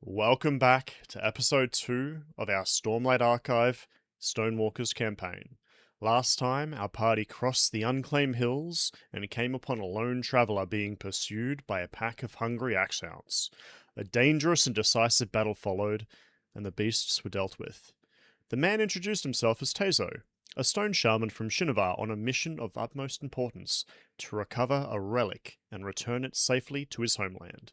Welcome back to episode 2 of our Stormlight Archive Stonewalkers campaign. Last time, our party crossed the unclaimed hills and came upon a lone traveller being pursued by a pack of hungry axehounds. A dangerous and decisive battle followed, and the beasts were dealt with. The man introduced himself as Taszo, a stone shaman from Shinovar on a mission of utmost importance to recover a relic and return it safely to his homeland.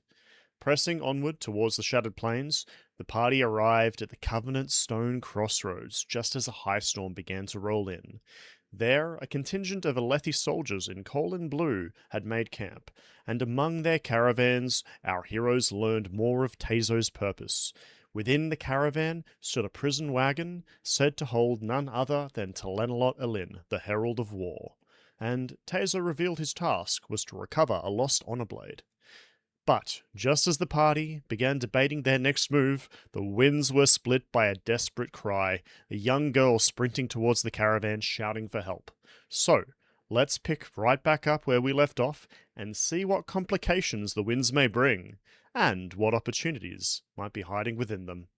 Pressing onward towards the Shattered Plains, the party arrived at the Covenant Stone Crossroads just as a high storm began to roll in. There, a contingent of Alethi soldiers in Colin Blue had made camp, and among their caravans, our heroes learned more of Taszo's purpose. Within the caravan stood a prison wagon said to hold none other than Talanor Elin, the Herald of War, and Taszo revealed his task was to recover a lost honor blade. But, just as the party began debating their next move, the winds were split by a desperate cry, a young girl sprinting towards the caravan shouting for help. So, let's pick right back up where we left off and see what complications the winds may bring, and what opportunities might be hiding within them.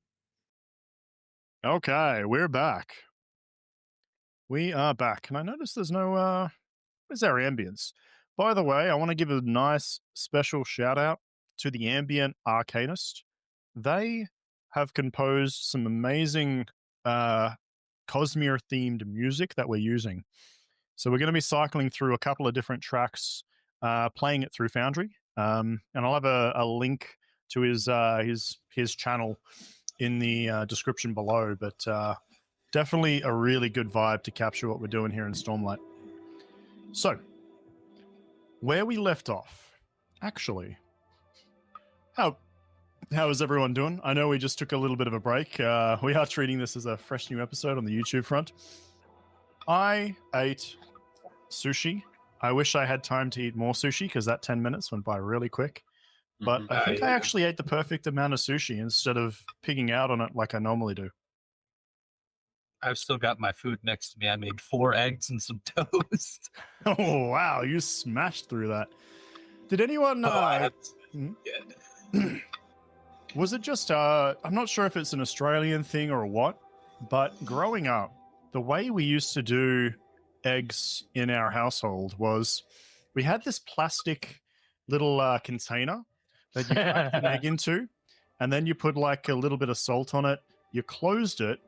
Okay, we're back. We are back, and I notice there's no, where's our ambience? By the way, I want to give a nice special shout out to the Ambient Arcanist. They have composed some amazing Cosmere themed music that we're using. So we're going to be cycling through a couple of different tracks, playing it through Foundry, and I'll have a link to his channel in the description below. But definitely a really good vibe to capture what we're doing here in Stormlight. So, where we left off, actually, how is everyone doing? I know we just took a little bit of a break. We are treating this as a fresh new episode on the YouTube front. I ate sushi. I wish I had time to eat more sushi because that 10 minutes went by really quick. But I think I actually ate the perfect amount of sushi instead of pigging out on it like I normally do. I've still got my food next to me. I made 4 eggs and some toast. Oh, wow. You smashed through that. Did anyone... Was it just... I'm not sure if it's an Australian thing or what, but growing up, the way we used to do eggs in our household was we had this plastic little container that you cracked an egg into, and then you put like a little bit of salt on it. You closed it,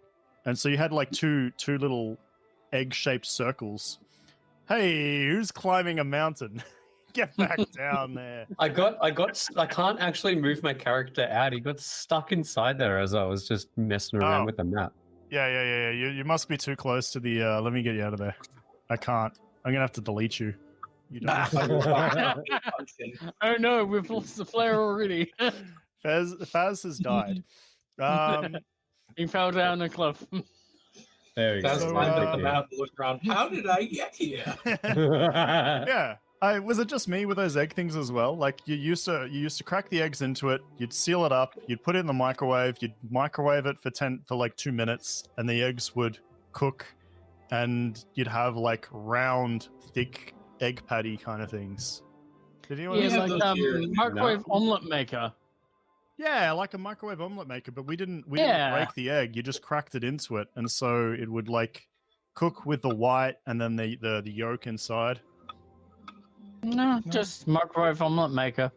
and so you had like two little egg-shaped circles. Hey, who's climbing a mountain? Get back down there. I can't actually move my character out. He got stuck inside there as I was just messing around with the map. Yeah. You must be too close to the... let me get you out of there. I can't. I'm going to have to delete you. You don't. Oh no, we've lost the player already. Faz has died. He fell down the cliff. There we go. That's fine. Take them out and look around. How did I get here? Yeah. Was it just me with those egg things as well? Like you used to crack the eggs into it, you'd seal it up, you'd put it in the microwave, you'd microwave it for like 2 minutes, and the eggs would cook, and you'd have like round, thick egg patty kind of things. Did anyone? Yeah, like microwave omelet maker. Yeah, like a microwave omelet maker, but we didn't break the egg. You just cracked it into it, and so it would like cook with the white and then the yolk inside. No, just microwave omelet maker.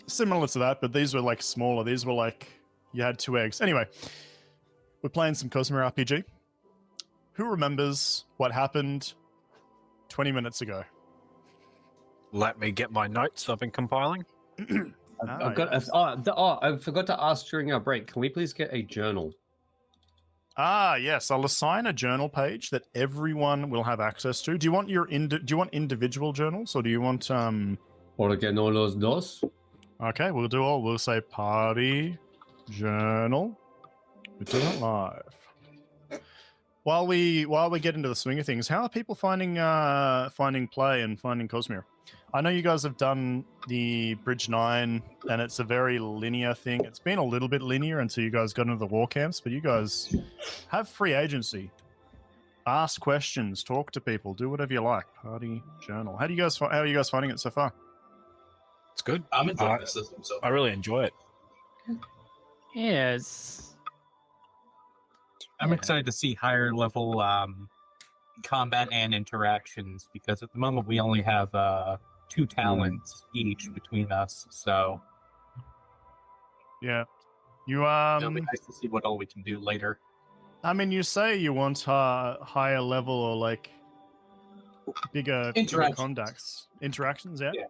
Similar to that, but these were like smaller. These were like you had 2 eggs. Anyway, we're playing some Cosmere RPG. Who remembers what happened 20 minutes ago? Let me get my notes I've been compiling. I forgot to ask during our break. Can we please get a journal? Yes. I'll assign a journal page that everyone will have access to. Do you want do you want individual journals, or do you want Porque no los dos. Okay, we'll say party journal. We're doing it live. While we get into the swing of things, how are people finding play and finding Cosmere? I know you guys have done the Bridge 9, and it's a very linear thing. It's been a little bit linear until you guys got into the war camps, but you guys have free agency. Ask questions, talk to people, do whatever you like. Party journal. How are you guys finding it so far? It's good. I'm enjoying the system, so I really enjoy it. Yes. I'm Yeah. excited to see higher level combat and interactions because at the moment we only have 2 talents each between us. So Yeah. You it'll be nice to see what all we can do later. I mean, you say you want higher level or like bigger Interactions. contacts, interactions, yeah. Yeah.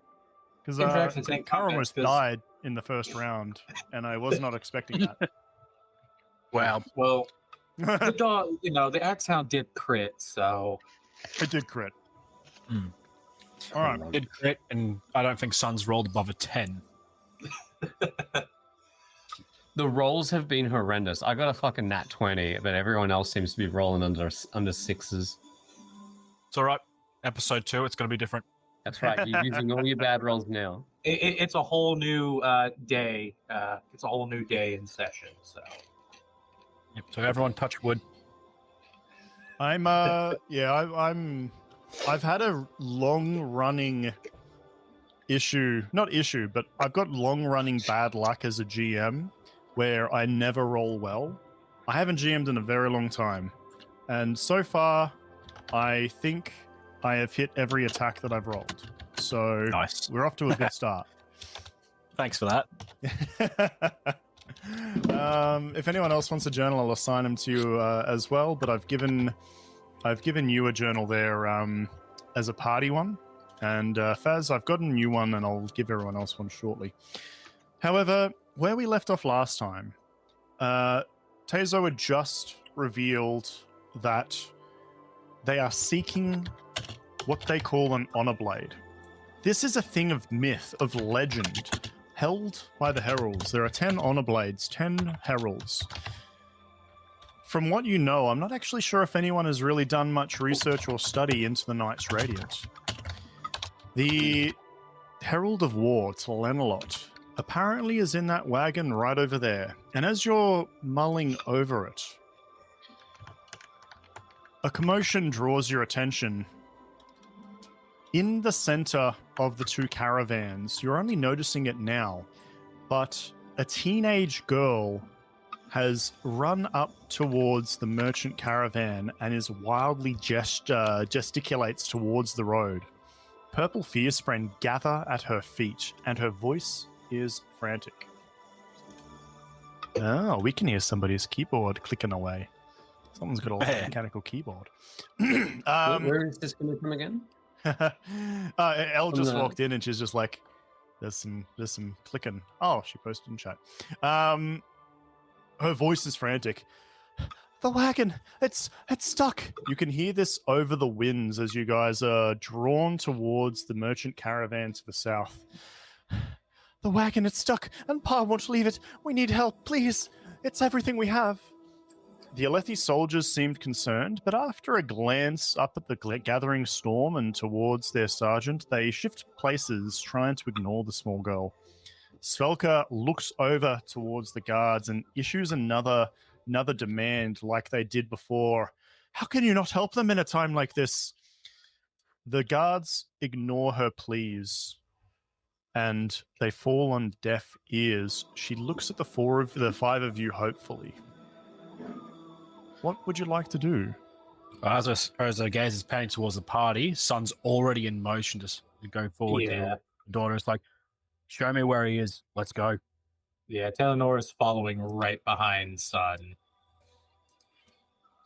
Because Interactions and Kaar combats, almost 'cause- died in the first round, and I was not expecting that. Wow. Well, the It dog, the Axehound did crit, so did crit. Hmm. All right. Did crit, and I don't think Sun's rolled above a 10. The rolls have been horrendous. I got a fucking nat 20, but everyone else seems to be rolling under sixes. It's all right. Episode 2, it's going to be different. That's right. You're using all your bad rolls now. it's a whole new day. It's a whole new day in session. So Yep. So everyone touch wood. I'm I've had a long running not issue, but I've got long running bad luck as a GM where I never roll well. I haven't GM'd in a very long time. And so far, I think I have hit every attack that I've rolled. So Nice. we're off to a good start. Thanks for that. If anyone else wants a journal, I'll assign them to you as well. But I've given you a journal there as a party one, and Faz, I've got a new one, and I'll give everyone else one shortly. However, where we left off last time, Taszo had just revealed that they are seeking what they call an honor blade. This is a thing of myth, of legend, held by the heralds. There are 10 honor blades, 10 heralds. From what you know, I'm not actually sure if anyone has really done much research or study into the Knights Radiant. The Herald of War, Talanor, apparently is in that wagon right over there. And as you're mulling over it, a commotion draws your attention. In the center of the two caravans, you're only noticing it now, but a teenage girl has run up towards the merchant caravan and is wildly gesticulates towards the road. Purple fear Spren gather at her feet, and her voice is frantic. Oh, we can hear somebody's keyboard clicking away. Someone's got a mechanical keyboard. Where is this coming from again? Elle just the- walked in and she's just like, there's some clicking. Oh, she posted in chat. Her voice is frantic. The wagon, it's stuck. You can hear this over the winds as you guys are drawn towards the merchant caravan to the south. The wagon, it's stuck, and Pa won't leave it. We need help, please. It's everything we have. The Alethi soldiers seemed concerned, but after a glance up at the gathering storm and towards their sergeant, they shift places, trying to ignore the small girl. Svelka looks over towards the guards and issues another demand like they did before. How can you not help them in a time like this? The guards ignore her pleas, and they fall on deaf ears. She looks at the five of you hopefully. What would you like to do? As her gaze is panning towards the party, Sun's already in motion to go forward. To Yeah. the daughter is like, show me where he is. Let's go. yeah, Talanor is following right behind Sun.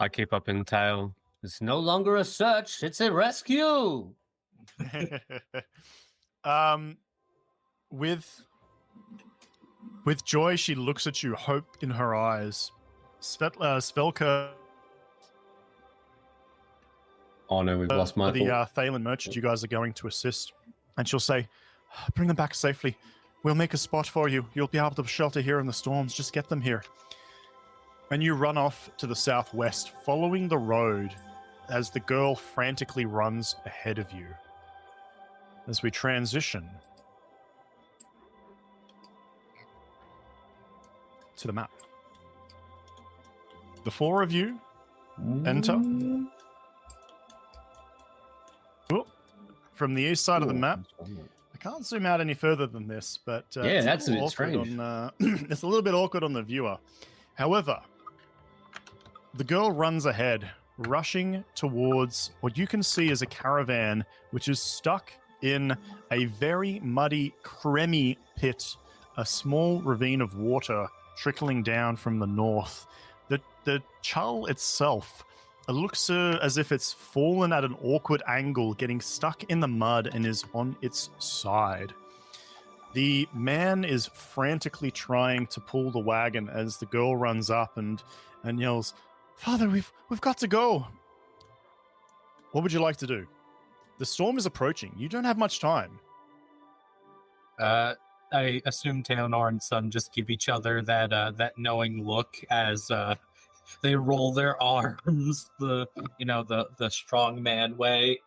I keep up in tail. It's no longer a search, it's a rescue. With joy, she looks at you, hope in her eyes. Svelka, Oh no, we've lost Michael. the Thalen merchant you guys are going to assist, and she'll say, bring them back safely. We'll make a spot for you. You'll be able to shelter here in the storms. Just get them here. And you run off to the southwest, following the road as the girl frantically runs ahead of you. As we transition to the map. The four of you enter. Oh, from the east side of the map, a can't zoom out any further than this, but Yeah, that's a bit awkward strange. on, it's a little bit awkward on the viewer. However, the girl runs ahead, rushing towards what you can see as a caravan, which is stuck in a very muddy, creamy pit, a small ravine of water trickling down from the north. The chull itself, it looks as if it's fallen at an awkward angle, getting stuck in the mud and is on its side. The man is frantically trying to pull the wagon as the girl runs up and yells, "Father, we've got to go." What would you like to do? The storm is approaching. You don't have much time. I assume Talanor and Sun just give each other that knowing look as they roll their arms, the strong man way.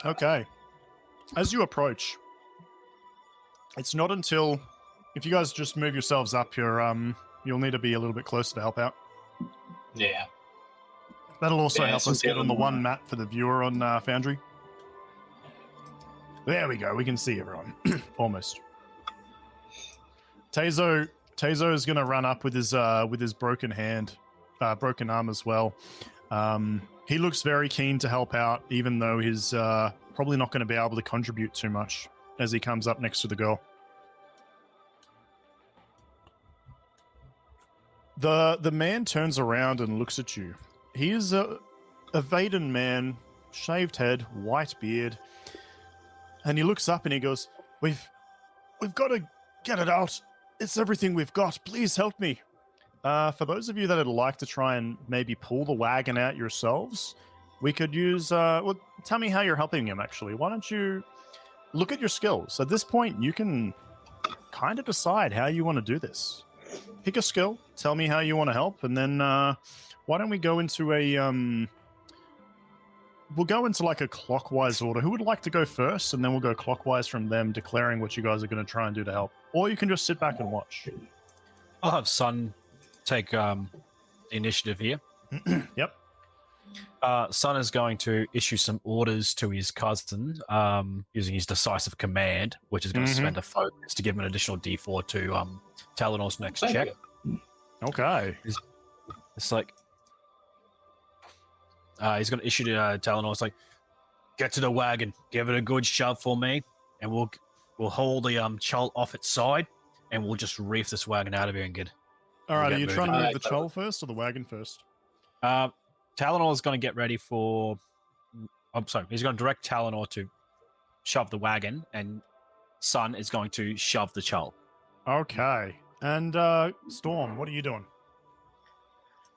Okay. As you approach, it's not until if you guys just move yourselves up here, you'll need to be a little bit closer to help out. Yeah. That'll also Yeah, help so us get on the Talanor- one map for the viewer on Foundry. There we go. We can see everyone. Almost. Taszo is going to run up with his broken hand, broken arm as well. He looks very keen to help out, even though he's probably not going to be able to contribute too much as he comes up next to the girl. The man turns around and looks at you. He is a Vaden man, shaved head, white beard, and he looks up and he goes, "We've got to get it out. It's everything we've got. Please help me." For those of you that would like to try and maybe pull the wagon out yourselves, we could use... well, tell me how you're helping him, actually. Why don't you look at your skills? At this point, you can kind of decide how you want to do this. Pick a skill, tell me how you want to help, and then why don't we go into a... we'll go into like a clockwise order. Who would like to go first? And then we'll go clockwise from them, declaring what you guys are going to try and do to help. Or you can just sit back and watch. I'll have Sun take the initiative here. Yep. Sun is going to issue some orders to his cousin using his decisive command, which is going to spend a focus to give him an additional D4 to Talanor's next check. Okay. It's like he's going to issue to Talanor. It's like, "Get to the wagon, give it a good shove for me, and we'll hold the chull off its side, and we'll just reef this wagon out of here and get." All right, get are you moving. trying to move the chull first or the wagon first? Talanor is going to get ready for... I'm sorry, he's going to direct Talanor to shove the wagon, and Sun is going to shove the chull. Okay. And Storm, what are you doing?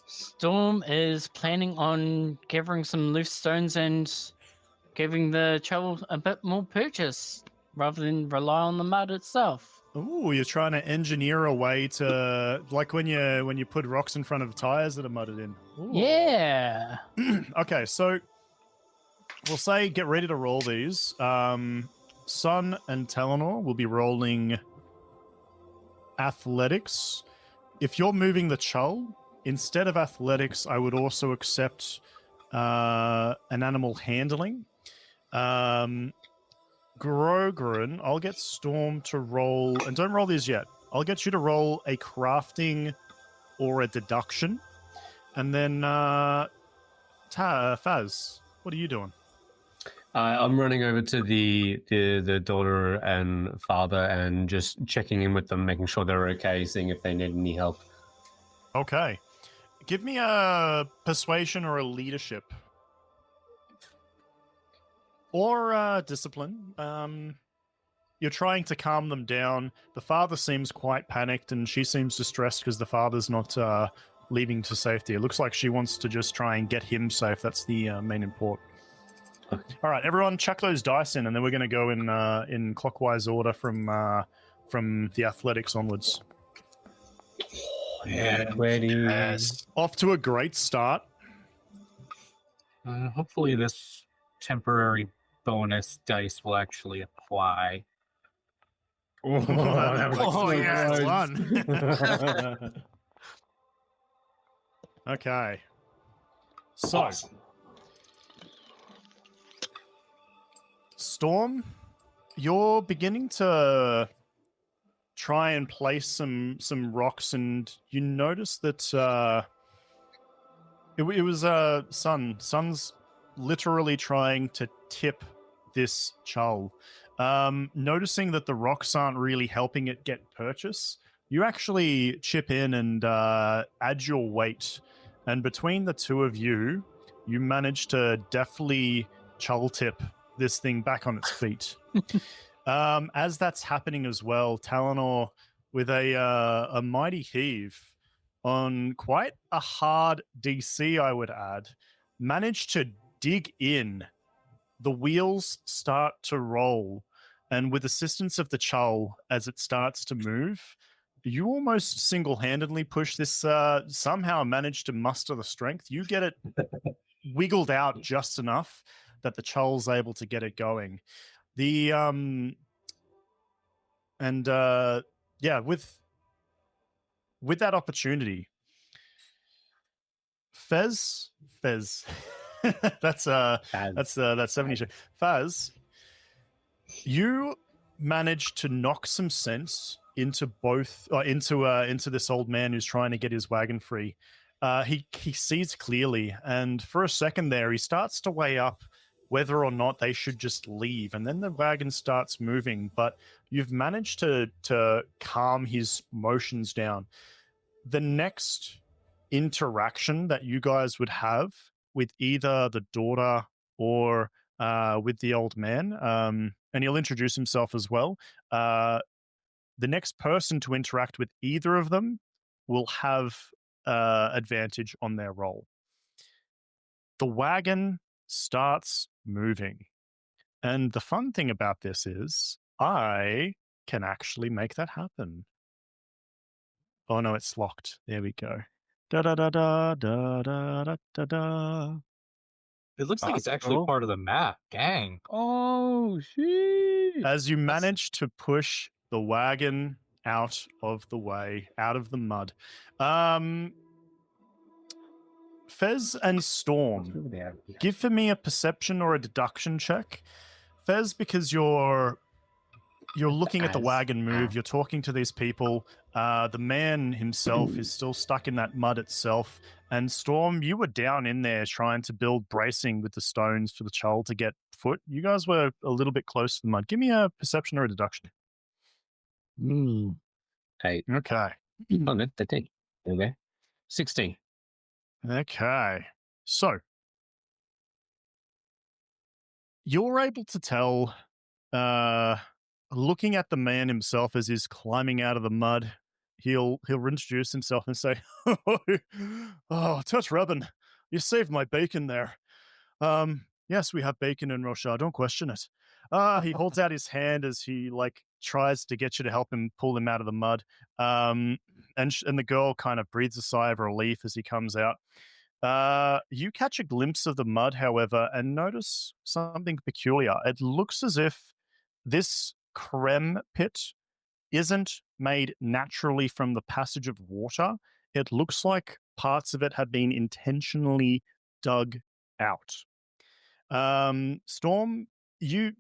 Storm is planning on gathering some loose stones and giving the travel a bit more purchase rather than rely on the mud itself. Ooh, you're trying to engineer a way to... like when you put rocks in front of tires that are mudded in. Ooh. Yeah. Okay, so we'll say get ready to roll these. Sun and Talanor will be rolling athletics. If you're moving the chull, instead of athletics, I would also accept an animal handling. Grogrin, I'll get Storm to roll, and don't roll these yet. I'll get you to roll a crafting or a deduction. And then Faz, what are you doing? I'm running over to the daughter and father and just checking in with them, making sure they're okay, seeing if they need any help. Okay. Give me a persuasion or a leadership. Or discipline. You're trying to calm them down. The father seems quite panicked and she seems distressed because the father's not leaving to safety. It looks like she wants to just try and get him safe. That's the main import. All right, everyone chuck those dice in and then we're going to go in clockwise order from the athletics onwards. Yeah, ready. Yes. Off to a great start. Hopefully this temporary bonus dice will actually apply. Oh, that was Oh, so yeah, close. one. Okay. So, Awesome. Storm, you're beginning to try and place some rocks, and you notice that it was Sun's literally trying to tip this chull. Noticing that the rocks aren't really helping it get purchase, you actually chip in and add your weight, and between the two of you, you manage to deftly chull tip this thing back on its feet. As that's happening as well, Talanor, with a mighty heave on quite a hard DC, I would add, managed to dig in. The wheels start to roll, and with assistance of the chull, as it starts to move, you almost single-handedly push this, somehow manage to muster the strength. You get it wiggled out just enough that the chull's able to get it going. The with that opportunity, Fez that's 70 show. Faz, you managed to knock some sense into into this old man who's trying to get his wagon free. He sees clearly, and for a second there, he starts to weigh up whether or not they should just leave, and then the wagon starts moving, but you've managed to calm his motions down. The next interaction that you guys would have with either the daughter or with the old man, and he'll introduce himself as well, the next person to interact with either of them will have advantage on their roll. The wagon starts moving. And the fun thing about this is I can actually make that happen. Oh no, it's locked. There we go. Da da da da da da da da da. It looks like it's actually part of the map. Dang. Oh, shit. As you manage to push the wagon out of the way, out of the mud, Fez and Storm, give for me a perception or a deduction check. Fez, because you're looking at the wagon move, you're talking to these people. The man himself is still stuck in that mud itself. And Storm, you were down in there trying to build bracing with the stones for the chull to get foot. You guys were a little bit close to the mud. Give me a perception or a deduction. 8. Okay. Oh, no, 13. Okay. 16. Okay. So, you're able to tell, looking at the man himself as he's climbing out of the mud, he'll introduce himself and say, "Oh, Touch Rubbin, you saved my bacon there. Yes, we have bacon in Roshar, don't question it." He holds out his hand as he tries to get you to help him pull him out of the mud. And the girl kind of breathes a sigh of relief as he comes out. You catch a glimpse of the mud, however, and notice something peculiar. It looks as if this creme pit isn't made naturally from the passage of water. It looks like parts of it have been intentionally dug out. Storm, you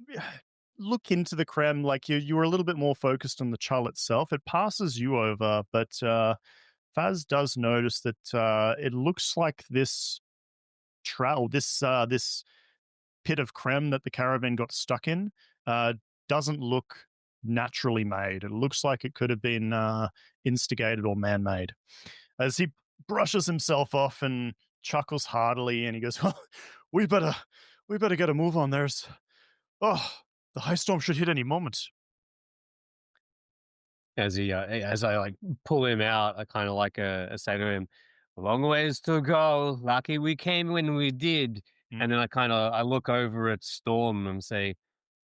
look into the creme, you were a little bit more focused on the chull itself. It passes you over, but Faz does notice that it looks like this this pit of creme that the caravan got stuck in doesn't look naturally made. It looks like it could have been instigated or man-made. As he brushes himself off and chuckles heartily, and he goes, "Well, we better get a move on. The high storm should hit any moment." As I pull him out, I kind of say to him, "A long ways to go. Lucky we came when we did." And then I look over at Storm and say,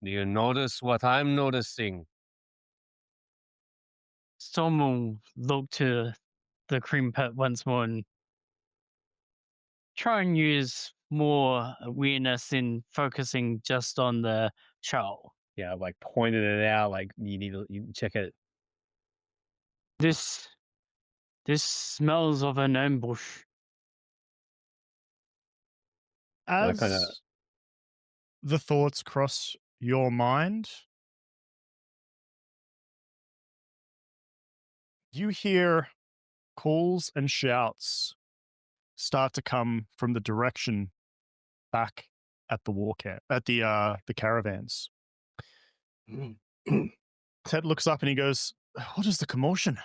"Do you notice what I'm noticing?" Storm will look to the cream pit once more and try and use more awareness in focusing just on the chull. Yeah, pointed it out. You need to check it. This smells of an ambush. As the thoughts cross your mind, you hear calls and shouts start to come from the direction back at the war camp, at the caravans. Ted looks up and he goes, "What is the commotion?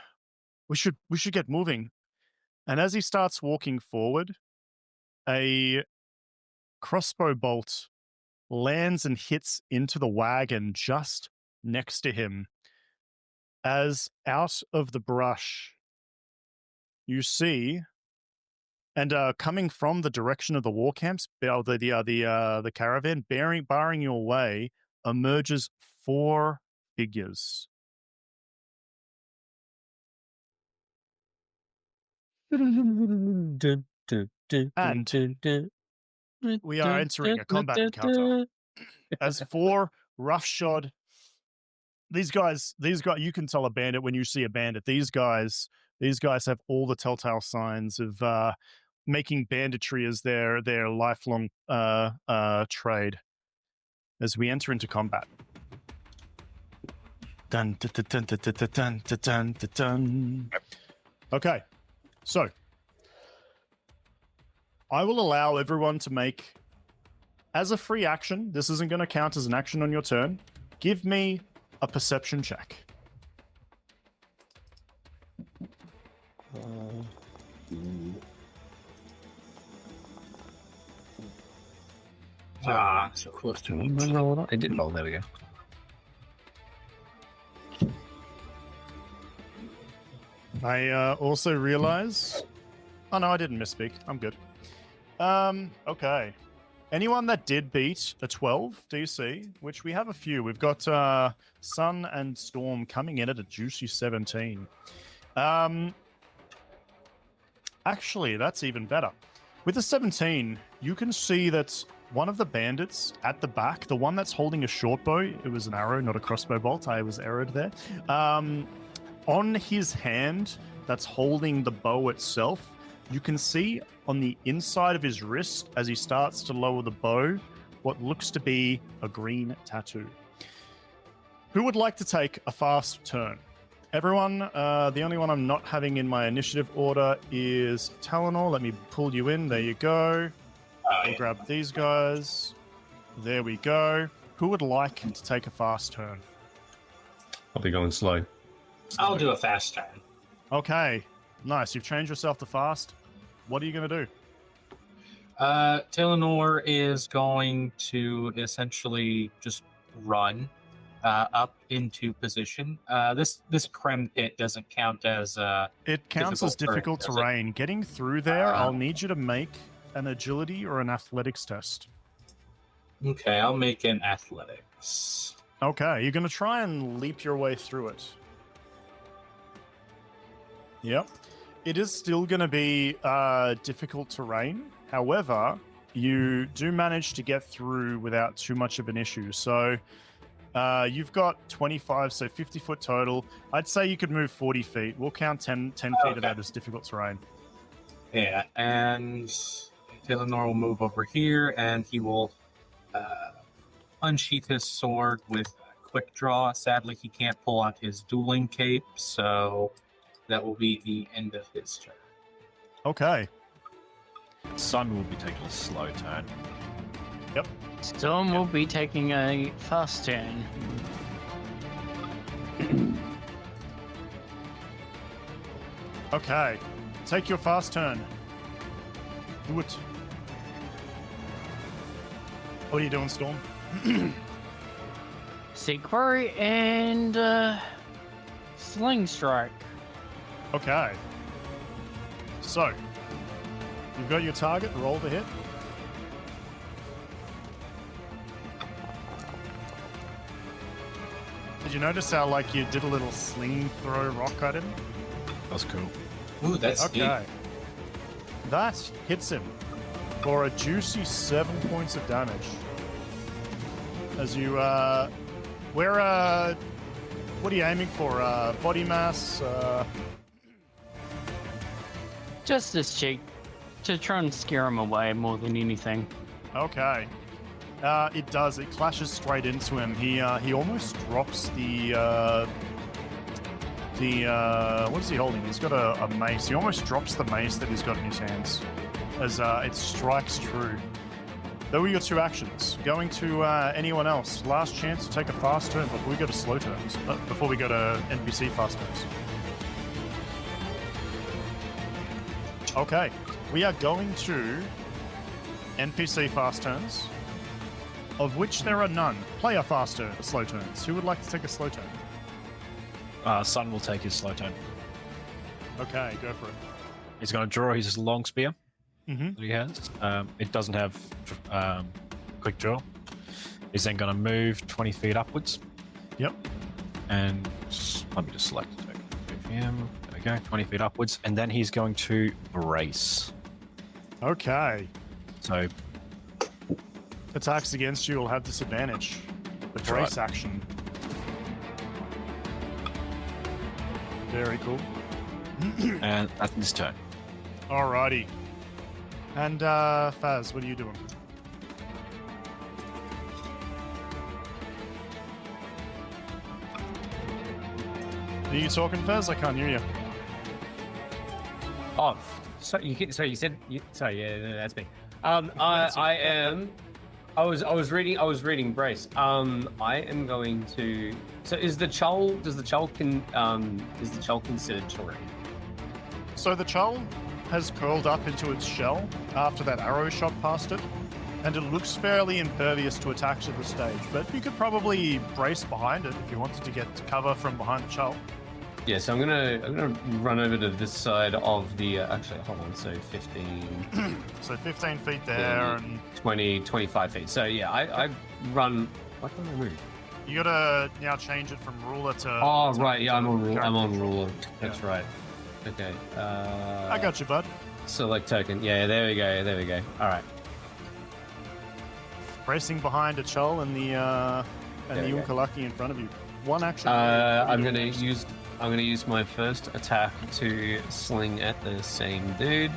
We should get moving." And as he starts walking forward, a crossbow bolt lands and hits into the wagon just next to him. As out of the brush, you see, and coming from the direction of the war camps, the caravan, barring your way, emerges 4 figures. And we are entering a combat encounter as 4 roughshod. These guys, you can tell a bandit when you see a bandit. These guys have all the telltale signs of making banditry as their lifelong trade. As we enter into combat. Dun, dun, dun, dun, dun, dun, dun, dun, dun, dun. Okay, so I will allow everyone to make, as a free action, this isn't going to count as an action on your turn, give me a perception check. So close to him. Roll it up. It did roll. There we go. I also realize... Oh, no, I didn't misspeak. I'm good. Okay. Anyone that did beat a 12 DC, which we have a few. We've got Sun and Storm coming in at a juicy 17. Actually, that's even better. With the 17, you can see that one of the bandits at the back, the one that's holding a short bow, it was an arrow, not a crossbow bolt. I was errored there. On his hand that's holding the bow itself, you can see on the inside of his wrist, as he starts to lower the bow, what looks to be a green tattoo. Who would like to take a fast turn? Everyone, the only one I'm not having in my initiative order is Talanor. Let me pull you in. There you go. We'll grab these guys. There we go. Who would like to take a fast turn? I'll be going slow. I'll do a fast turn. Okay. Nice. You've changed yourself to fast. What are you going to do? Talanor is going to essentially just run up into position. This creme pit doesn't count as it counts as difficult terrain. Getting through there, I'll need you to make an agility or an athletics test. Okay, I'll make an athletics. Okay, you're going to try and leap your way through it. Yep. It is still going to be difficult terrain. However, you do manage to get through without too much of an issue. So you've got 25, so 50 foot total. I'd say you could move 40 feet. We'll count 10 feet of that as difficult terrain. Yeah, and Talanor will move over here, and he will unsheath his sword with quick draw. Sadly, he can't pull out his dueling cape, so that will be the end of his turn. Okay. Sun will be taking a slow turn. Yep. Storm will be taking a fast turn. Okay. Take your fast turn. Do it. What are you doing, Storm? Seek Quarry and Sling Strike. Okay. So, you've got your target. Roll to hit. Did you notice how, like, you did a little sling throw rock at him? That was cool. Ooh, that's okay. That hits him for a juicy 7 points of damage. As you, what are you aiming for? Body mass? Just this cheek. To try and scare him away more than anything. Okay. It does. It clashes straight into him. He almost drops the what is he holding? He's got a mace. He almost drops the mace that he's got in his hands as it strikes true. Though we got 2 actions. Going to anyone else. Last chance to take a fast turn before we go to slow turns. Before we go to NPC fast turns. Okay, we are going to NPC fast turns, of which there are none. Player fast turn, slow turns. Who would like to take a slow turn? Sun will take his slow turn. Okay, go for it. He's going to draw his long spear Mm-hmm. that he has. It doesn't have quick draw. He's then going to move 20 feet upwards. Yep. And let me just select it. Move him. There we go. 20 feet upwards. And then he's going to brace. Okay. So Attacks against you will have disadvantage. The brace action. Very cool. and that's his turn. Alrighty. And Faz, what are you doing? Are you talking, Faz? I can't hear you. Oh, so you said sorry, yeah, that's me. I am. I was reading brace. I am going to. So is the Chull? Is the Chull considered terrain? So the Chull has curled up into its shell after that arrow shot past it, and it looks fairly impervious to attacks at the stage. But you could probably brace behind it if you wanted to get cover from behind the Chull. Yeah, so I'm gonna run over to this side of the. Actually, hold on. So 15. So 15 feet there, and 20, 25 feet. So yeah, I run. Why can't I move? you gotta now change it from ruler to. Oh to- right, yeah, I'm on character ruler. control. That's right. Okay. I got you, bud. Select token. Yeah, there we go. All right. Racing behind a Chull and the There we go. Unkalaki in front of you. One action. I'm gonna use my first attack to sling at the same dude.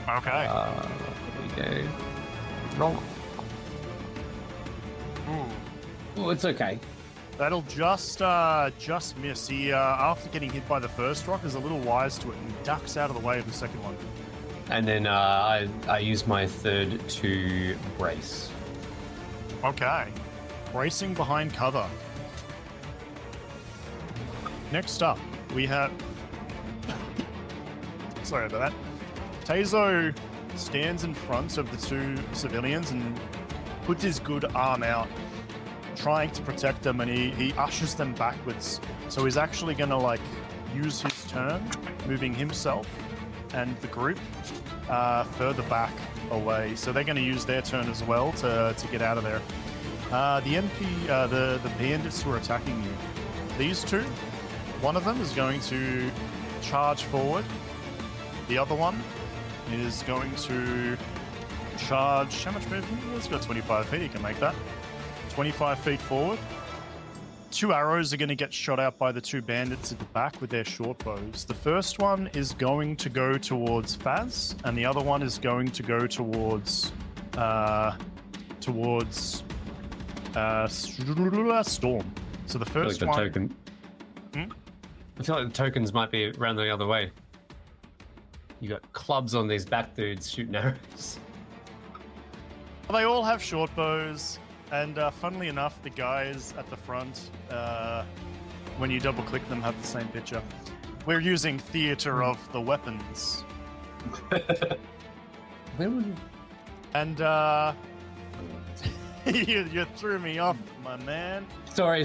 Okay. There we go. Roll. Ooh. Oh, it's okay. That'll just miss. He after getting hit by the first rock is a little wise to it and ducks out of the way of the second one. And then I use my third to brace. Okay. Bracing behind cover. Next up, we have. Sorry about that. Taszo stands in front of the 2 civilians and puts his good arm out, trying to protect them, and he ushers them backwards. So he's actually going to use his turn, moving himself and the group further back away. So they're going to use their turn as well to get out of there. The bandits who are attacking you, these 2, one of them is going to charge forward. The other one is going to charge. How much movement? He's got 25 feet. He can make that. 25 feet forward. 2 arrows are going to get shot out by the 2 bandits at the back with their short bows. The first one is going to go towards Faz, and the other one is going to go towards Storm. So the first I feel like the one. token. I feel like the tokens might be around the other way. You got clubs on these back dudes shooting arrows. They all have short bows, and funnily enough, the guys at the front, when you double click them, have the same picture. We're using theater of the weapons. And you threw me off, my man. Sorry.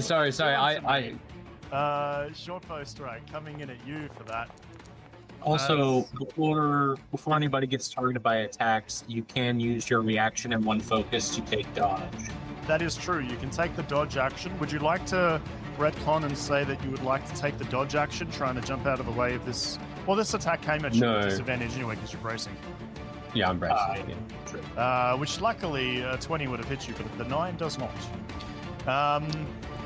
I Short bow strike coming in at you for that. Also, before anybody gets targeted by attacks, you can use your reaction and 1 focus to take dodge. That is true. You can take the dodge action. Would you like to retcon and say that you would like to take the dodge action, trying to jump out of the way of this? Well, this attack came at you No. with disadvantage anyway because you're bracing. yeah, I'm bracing. Which luckily 20 would have hit you, but the 9 does not.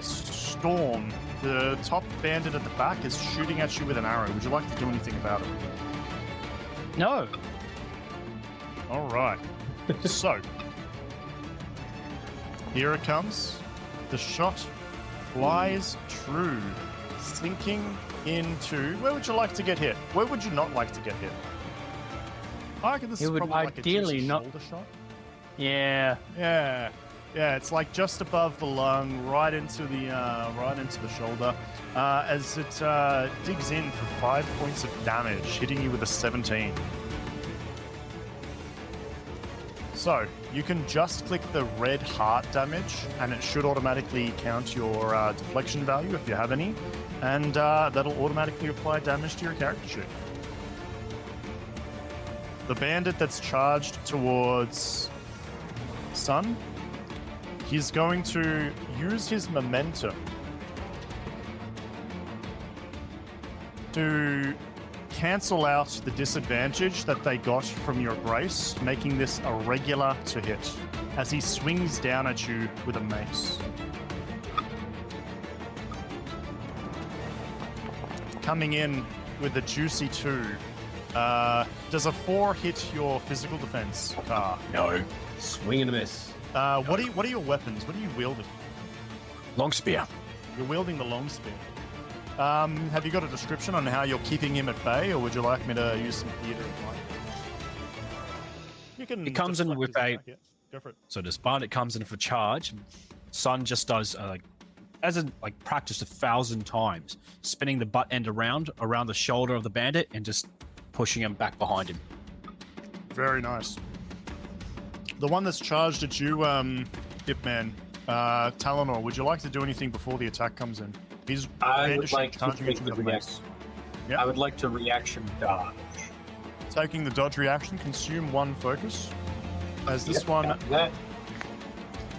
Storm, the top bandit at the back, is shooting at you with an arrow. Would you like to do anything about it? No. All right. So, Here it comes. The shot flies true, sinking into... Where would you like to get hit? Where would you not like to get hit? I reckon this It is would probably like a ideally juicy not- shoulder shot. Yeah. Yeah. Yeah, it's like just above the lung, right into the shoulder, as it digs in for 5 points of damage, hitting you with a 17. So you can just click the red heart damage, and it should automatically count your deflection value if you have any, and that'll automatically apply damage to your character sheet. The bandit that's charged towards Sun, he's going to use his momentum to cancel out the disadvantage that they got from your grace, making this a regular to hit as he swings down at you with a mace. Coming in with a juicy 2. Does a 4 hit your physical defense, Kaar? No. Swing and a miss. What are your weapons? What are you wielding? Long spear. You're wielding the long spear. Have you got a description on how you're keeping him at bay, or would you like me to use some theater of mind? You can. It comes in deflect with his a- attack, yeah. Go for it. So this bandit comes in for charge. Sun just does as in practiced 1,000 times, spinning the butt end around the shoulder of the bandit and just pushing him back behind him. Very nice. The one that's charged at you, Dipman, Talanor, would you like to do anything before the attack comes in? He's I would brandishing, like to charging make at you the with a mace. reaction. Yeah. I would like to reaction dodge. Taking the dodge reaction, consume 1 focus. As this one, That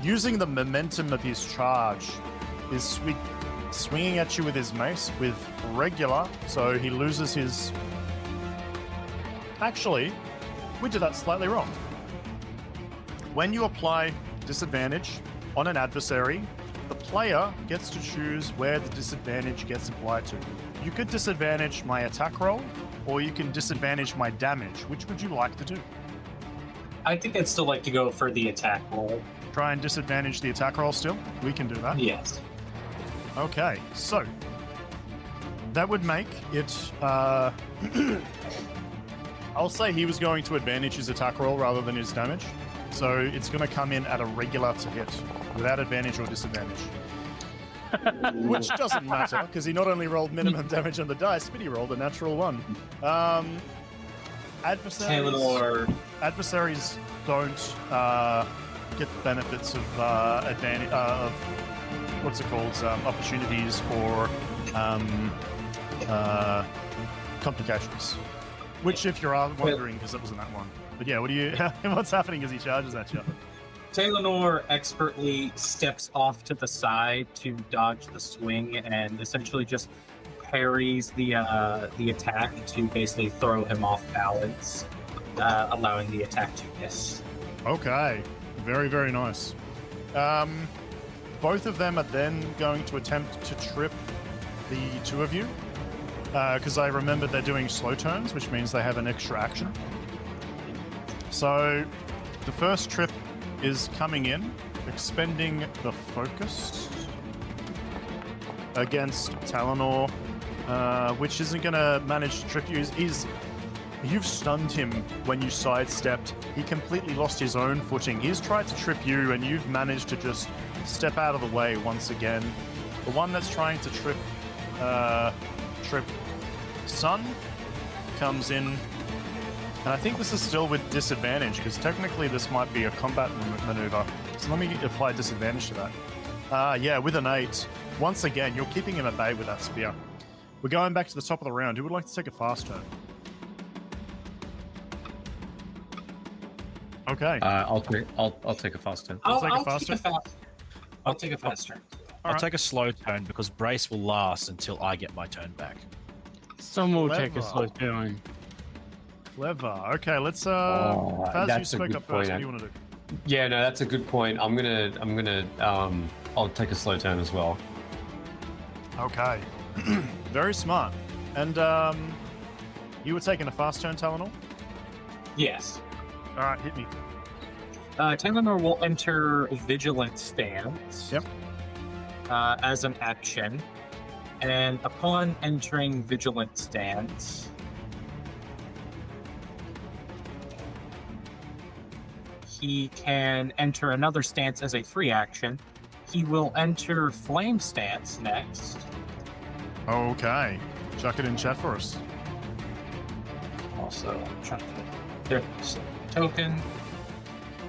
using the momentum of his charge, is swinging at you with his mace with regular, so he loses his... Actually, we did that slightly wrong. When you apply disadvantage on an adversary, the player gets to choose where the disadvantage gets applied to. You could disadvantage my attack roll, or you can disadvantage my damage. Which would you like to do? I think I'd still like to go for the attack roll. Try and disadvantage the attack roll still? We can do that. Yes. Okay, so that would make it. I'll say he was going to advantage his attack roll rather than his damage. So it's going to come in at a regular to hit without advantage or disadvantage. Which doesn't matter because he not only rolled minimum damage on the dice, but he rolled a natural 1. Adversaries don't get the benefits of advantage of what's it called? Opportunities or complications. Which, if you're wondering, because it wasn't that one. But yeah, what's happening as he charges at you? Talanor expertly steps off to the side to dodge the swing and essentially just parries the attack to basically throw him off balance, allowing the attack to miss. Okay, very, very nice. Both of them are then going to attempt to trip the 2 of you, because I remember they're doing slow turns, which means they have an extra action. So the first trip is coming in, expending the focus against Talanor, which isn't going to manage to trip you. You've stunned him when you sidestepped. He completely lost his own footing. He's tried to trip you, and you've managed to just step out of the way once again. The one that's trying to trip Sun comes in, and I think this is still with disadvantage, because technically this might be a combat maneuver. So let me apply disadvantage to that. Yeah, with an 8. Once again, you're keeping him at bay with that spear. We're going back to the top of the round. Who would like to take a fast turn? Okay. I'll take a fast turn. I'll take a take fast a turn? fast turn. I'll Alright. take a slow turn because Brace will last until I get my turn back. Some will take a Clever. slow turn. Clever. Okay, let's Faz, you that's a spoke good up first. point, What do you want to do? Yeah, no, that's a good point. I'll take a slow turn as well. Okay. Very smart. And you were taking a fast turn, Talanor? Yes. Alright, hit me. Talanor will enter Vigilant Stance. Yep. As an action. And upon entering Vigilant Stance, he can enter another stance as a free action. He will enter Flame Stance next. Okay. Chuck it in chat for us. Also, trying to there's a token.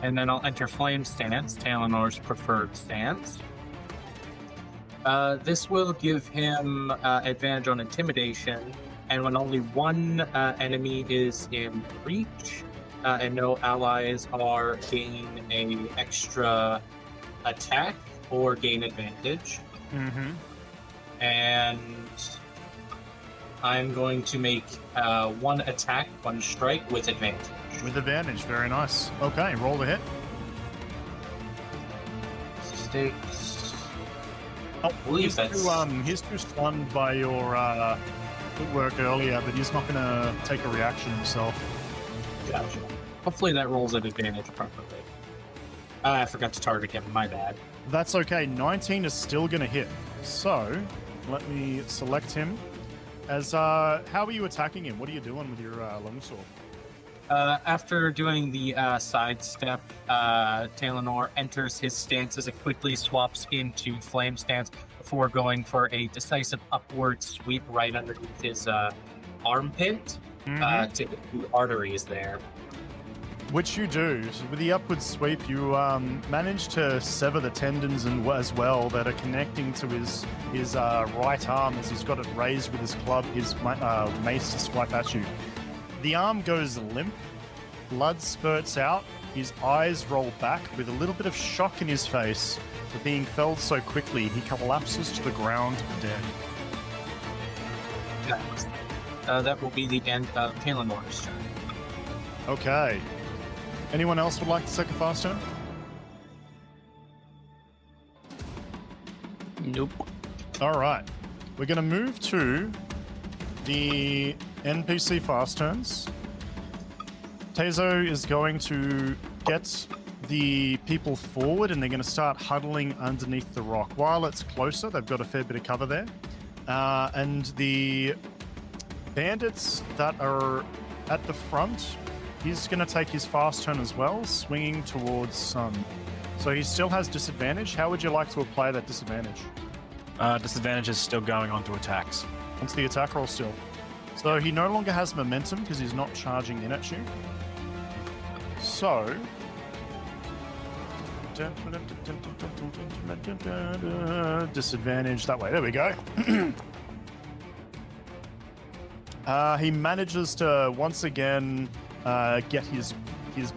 And then I'll enter Flame Stance, Talanor's preferred stance. This will give him advantage on Intimidation, and when only one enemy is in reach, and no allies are gain a extra attack or gain advantage. Mm-hmm. And I'm going to make one attack, one strike with advantage. With advantage, very nice. Okay, roll the hit. 6. Oh, I believe he's too stunned by your good work earlier, but he's not going to take a reaction himself. Gotcha. Hopefully that rolls at advantage properly. I forgot to target him, my bad. That's okay. 19 is still going to hit. So, let me select him. As how are you attacking him? What are you doing with your longsword? After doing the sidestep, Talanor enters his stance as it quickly swaps into flame stance before going for a decisive upward sweep right underneath his armpit to hit the arteries there. Which you do. So with the upward sweep, you manage to sever the tendons as well that are connecting to his right arm as he's got it raised with his club, his mace to swipe at you. The arm goes limp, blood spurts out, his eyes roll back with a little bit of shock in his face for being felled so quickly. He collapses to the ground dead. Next. That will be the end of Talanor's turn. Okay. Anyone else would like to take a fast turn? Nope. All right. We're going to move to the NPC fast turns. Taszo is going to get the people forward and they're going to start huddling underneath the rock. While it's closer, they've got a fair bit of cover there. And the bandits that are at the front, he's going to take his fast turn as well, swinging towards Sun. So he still has disadvantage. How would you like to apply that disadvantage? Disadvantage is still going on to attacks. Onto the attack roll still. So he no longer has momentum because he's not charging in at you. So... disadvantage that way. There we go. He manages to once again get his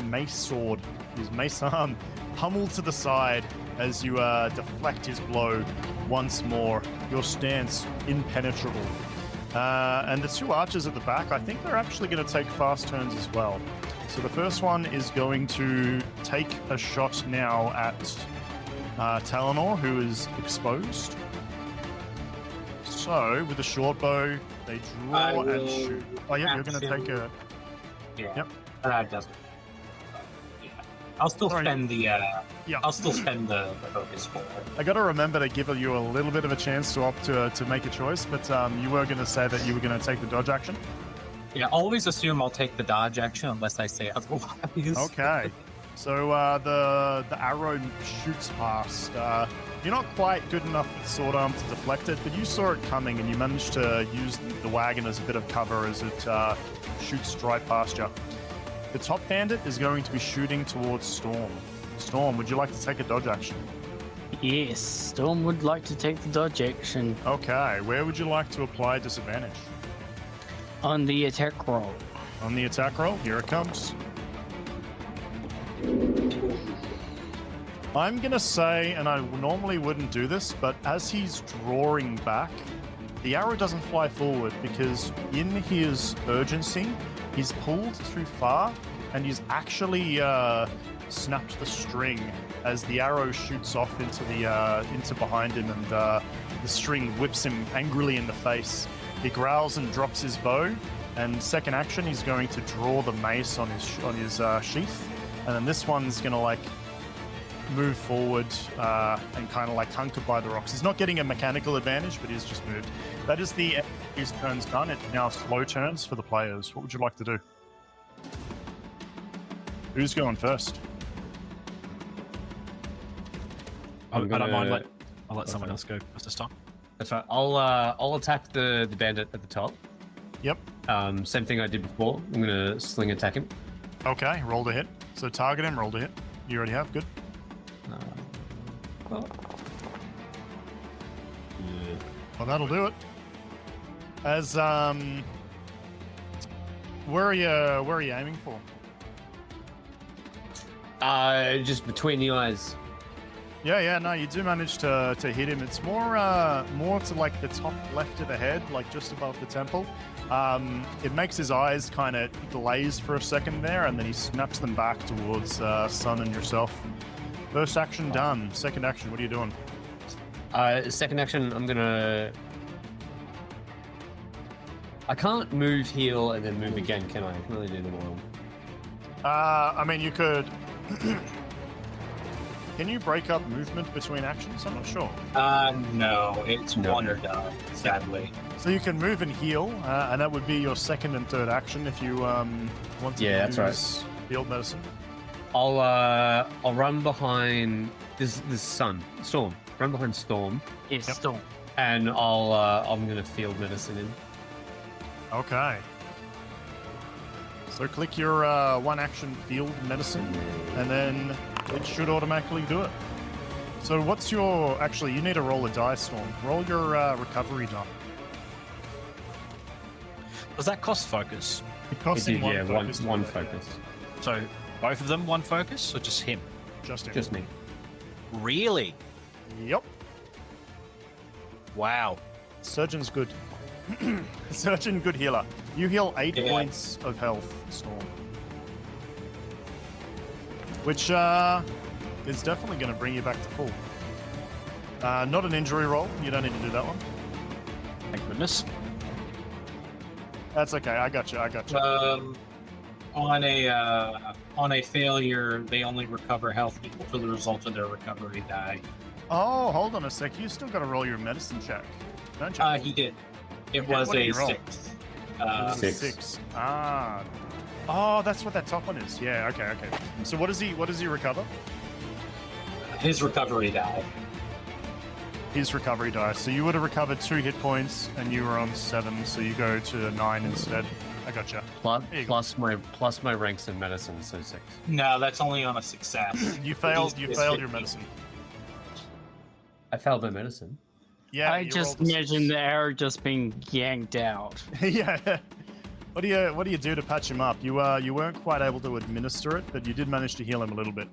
mace sword, his mace arm, pummeled to the side as you deflect his blow once more. Your stance impenetrable. And the two archers at the back, I think they're actually going to take fast turns as well. So the first one is going to take a shot now at Talanor, who is exposed. So with the short bow, they draw and shoot. Oh yeah, you're going to take a... Yeah. Yep. Doesn't. Yeah. I'll still spend the. I'll still spend the focus for it. I got to remember to give you a little bit of a chance to opt to make a choice, but you were going to say that you were going to take the dodge action. Yeah, always assume I'll take the dodge action unless I say otherwise. Okay. So the arrow shoots past. You're not quite good enough with sword arm to deflect it, but you saw it coming and you managed to use the wagon as a bit of cover as it shoots right past you. The top bandit is going to be shooting towards Storm. Storm, would you like to take a dodge action? Yes, Storm would like to take the dodge action Okay, where would you like to apply disadvantage? on the attack roll. On the attack roll, here it comes. I'm going to say, and I normally wouldn't do this, but as he's drawing back, the arrow doesn't fly forward because in his urgency, he's pulled too far and he's actually snapped the string as the arrow shoots off into behind him, and the string whips him angrily in the face. He growls and drops his bow, and second action, he's going to draw the mace on his sheath and then this one's gonna like move forward and kind of like hunker by the rocks. He's not getting a mechanical advantage, but he's just moved. That is the his turn's done. It's now slow turns for the players. What would you like to do? Who's going first? I don't mind. gonna- I'll let someone else go first this time. That's right. I'll attack the bandit at the top. Yep. Same thing I did before. I'm gonna sling attack him. Okay, roll to hit. So target him, roll to hit. You already have, good. Well, Well, that'll do it. As where are you aiming for? just between the eyes. Yeah, no, you do manage to hit him. It's more to like the top left of the head, like just above the temple. It makes his eyes kind of glaze for a second there, and then he snaps them back towards Sun and yourself. First action done. Second action, what are you doing? Second action, I'm gonna. I can't move, heal, and then move again, can I? I can only do them all. I mean, you could. Can you break up movement between actions? I'm not sure. No, it's No. one or done, sadly. So you can move and heal, and that would be your second and third action if you want to Yeah, that's right. use field medicine. I'll run behind this Storm. Run behind Storm, Yes, Yep. Storm. and I'm gonna field medicine in. Okay. So click your one action field medicine, and then it should automatically do it. So what's your... Actually, you need to roll a die, Storm. Roll your recovery die. Does that cost focus? It It costs did, him one yeah, focus. to one do that, focus. So both of them one focus, or just him? yeah. Just him. Just me. Really? Yep. Wow. Surgeon's good. Surgeon, good healer. You heal 8 Yeah. points of health, Storm. Which is definitely going to bring you back to full. Not an injury roll. You don't need to do that one. Thank goodness. That's okay. I got you. On a failure, they only recover health equal to the result of their recovery die. Oh, hold on a sec. You still got to roll your medicine check, don't you? He did. It Yeah, was what did a you roll? 6. It was a 6. 6. Ah. Oh, that's what that top one is. Yeah. Okay. So what does he recover? His recovery die. His recovery die. So you would have recovered 2 hit points, and you were on 7, so you go to 9 instead. I gotcha. Plus, There you go. plus my ranks in medicine, so 6. No, that's only on a success. You failed. You He's failed 15. your medicine. I failed my medicine. Yeah. I you just rolled a imagine the arrow just being yanked out. yeah. What do you do to patch him up? You weren't quite able to administer it, but you did manage to heal him a little bit.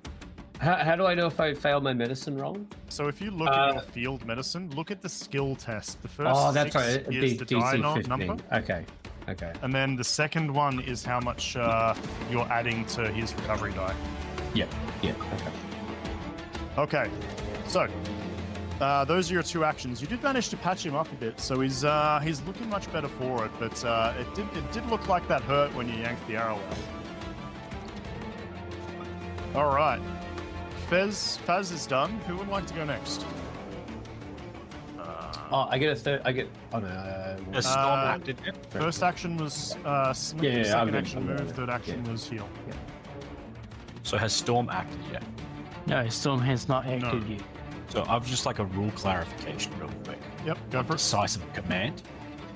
How do I know if I failed my medicine roll? So if you look at your field medicine, look at the skill test. The first Oh, that's 6 right. is the die DC 15. number, Okay. and then the second one is how much you're adding to his recovery die. Yeah. Okay. Okay, so those are your 2 actions. You did manage to patch him up a bit, so he's looking much better for it. But it did look like that hurt when you yanked the arrow out. All right, Faz is done. Who would like to go next? Oh, I get a third. Oh no. A storm acted it. First action was snip. Yeah, Second I'm good, action I'm good. move. Third action Yeah. was heal. So has Storm acted yet? No, Storm has not acted yet. So I've just like a rule clarification real quick. Yep, go for it. Decisive command.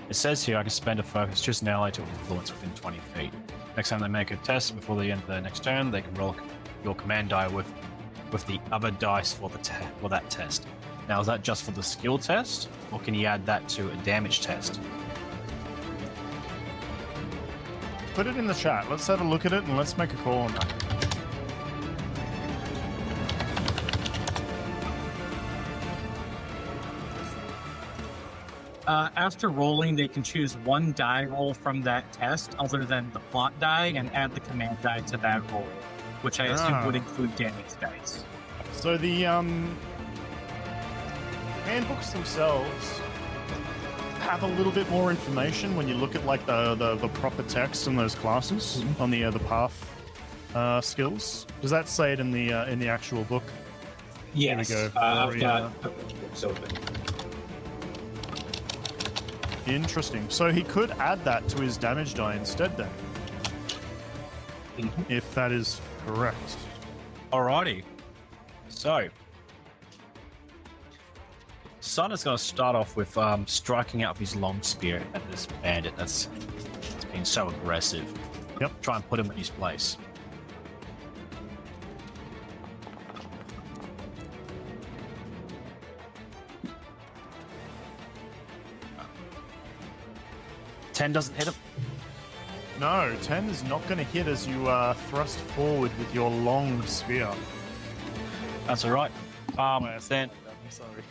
It says here I can spend a focus just an ally to influence within 20 feet. Next time they make a test before the end of their next turn, they can roll your command die with the other dice for that test. Now, is that just for the skill test, or can you add that to a damage test? Put it in the chat. Let's have a look at it and let's make a call on that. After rolling, they can choose one die roll from that test other than the plot die and add the command die to that roll, which I assume would include damage dice. So the handbooks themselves have a little bit more information when you look at like the proper text in those classes on the path skills. Does that say it in the actual book? Yes. There we go. I've Very, got books open. Interesting. So he could add that to his damage die instead then, Mhm. if that is correct. Alrighty. So, Sun is going to start off with striking out with his long spear at this bandit that's been so aggressive. Yep. Try and put him in his place. Ten doesn't hit him. No, 10 is not going to hit as you thrust forward with your long spear. That's all right. Then I'm sorry.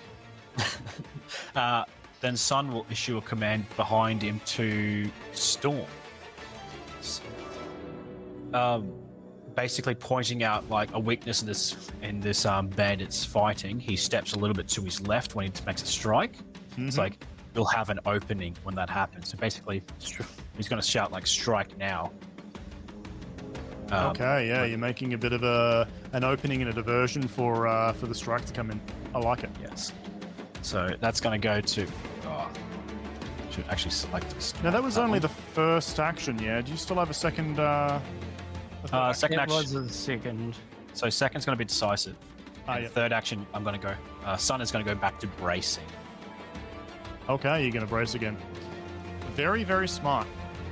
then Sun will issue a command behind him to Storm. Basically pointing out like a weakness in this bandit's fighting. He steps a little bit to his left when he makes a strike. It's like you'll have an opening when that happens. So basically, he's going to shout like "strike now." Okay, yeah, you're making a bit of an opening and a diversion for the strike to come in. I like it. Yes. So that's going to go to. Should actually select this. Now that was only the first action. Yeah, do you still have a second? Second It action. was a second. So second's going to be decisive. And yeah. third action, I'm going to go. Sun is going to go back to bracing. Okay, you're going to brace again. Very, very smart.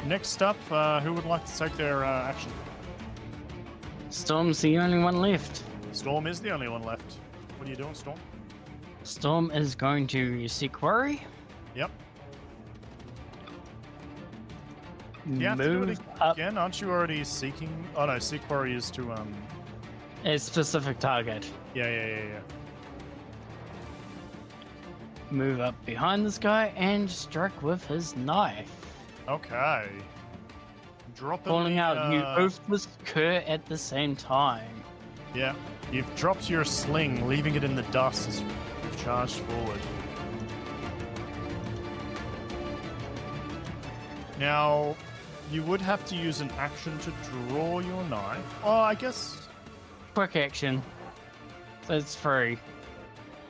Next up, who would like to take their action? Storm's the only one left. Storm is the only one left. What are you doing, Storm? Storm is going to seek worry. Yep. Do you have to do it Move up again? Aren't you already seeking? Oh no, seek worry is to a specific target. Yeah. Move up behind this guy and strike with his knife. Okay. Dropping Calling the, out, you both must occur at the same time. Yeah, you've dropped your sling, leaving it in the dust as you've charged forward. Now, you would have to use an action to draw your knife. Oh, I guess. Quick action. So it's free.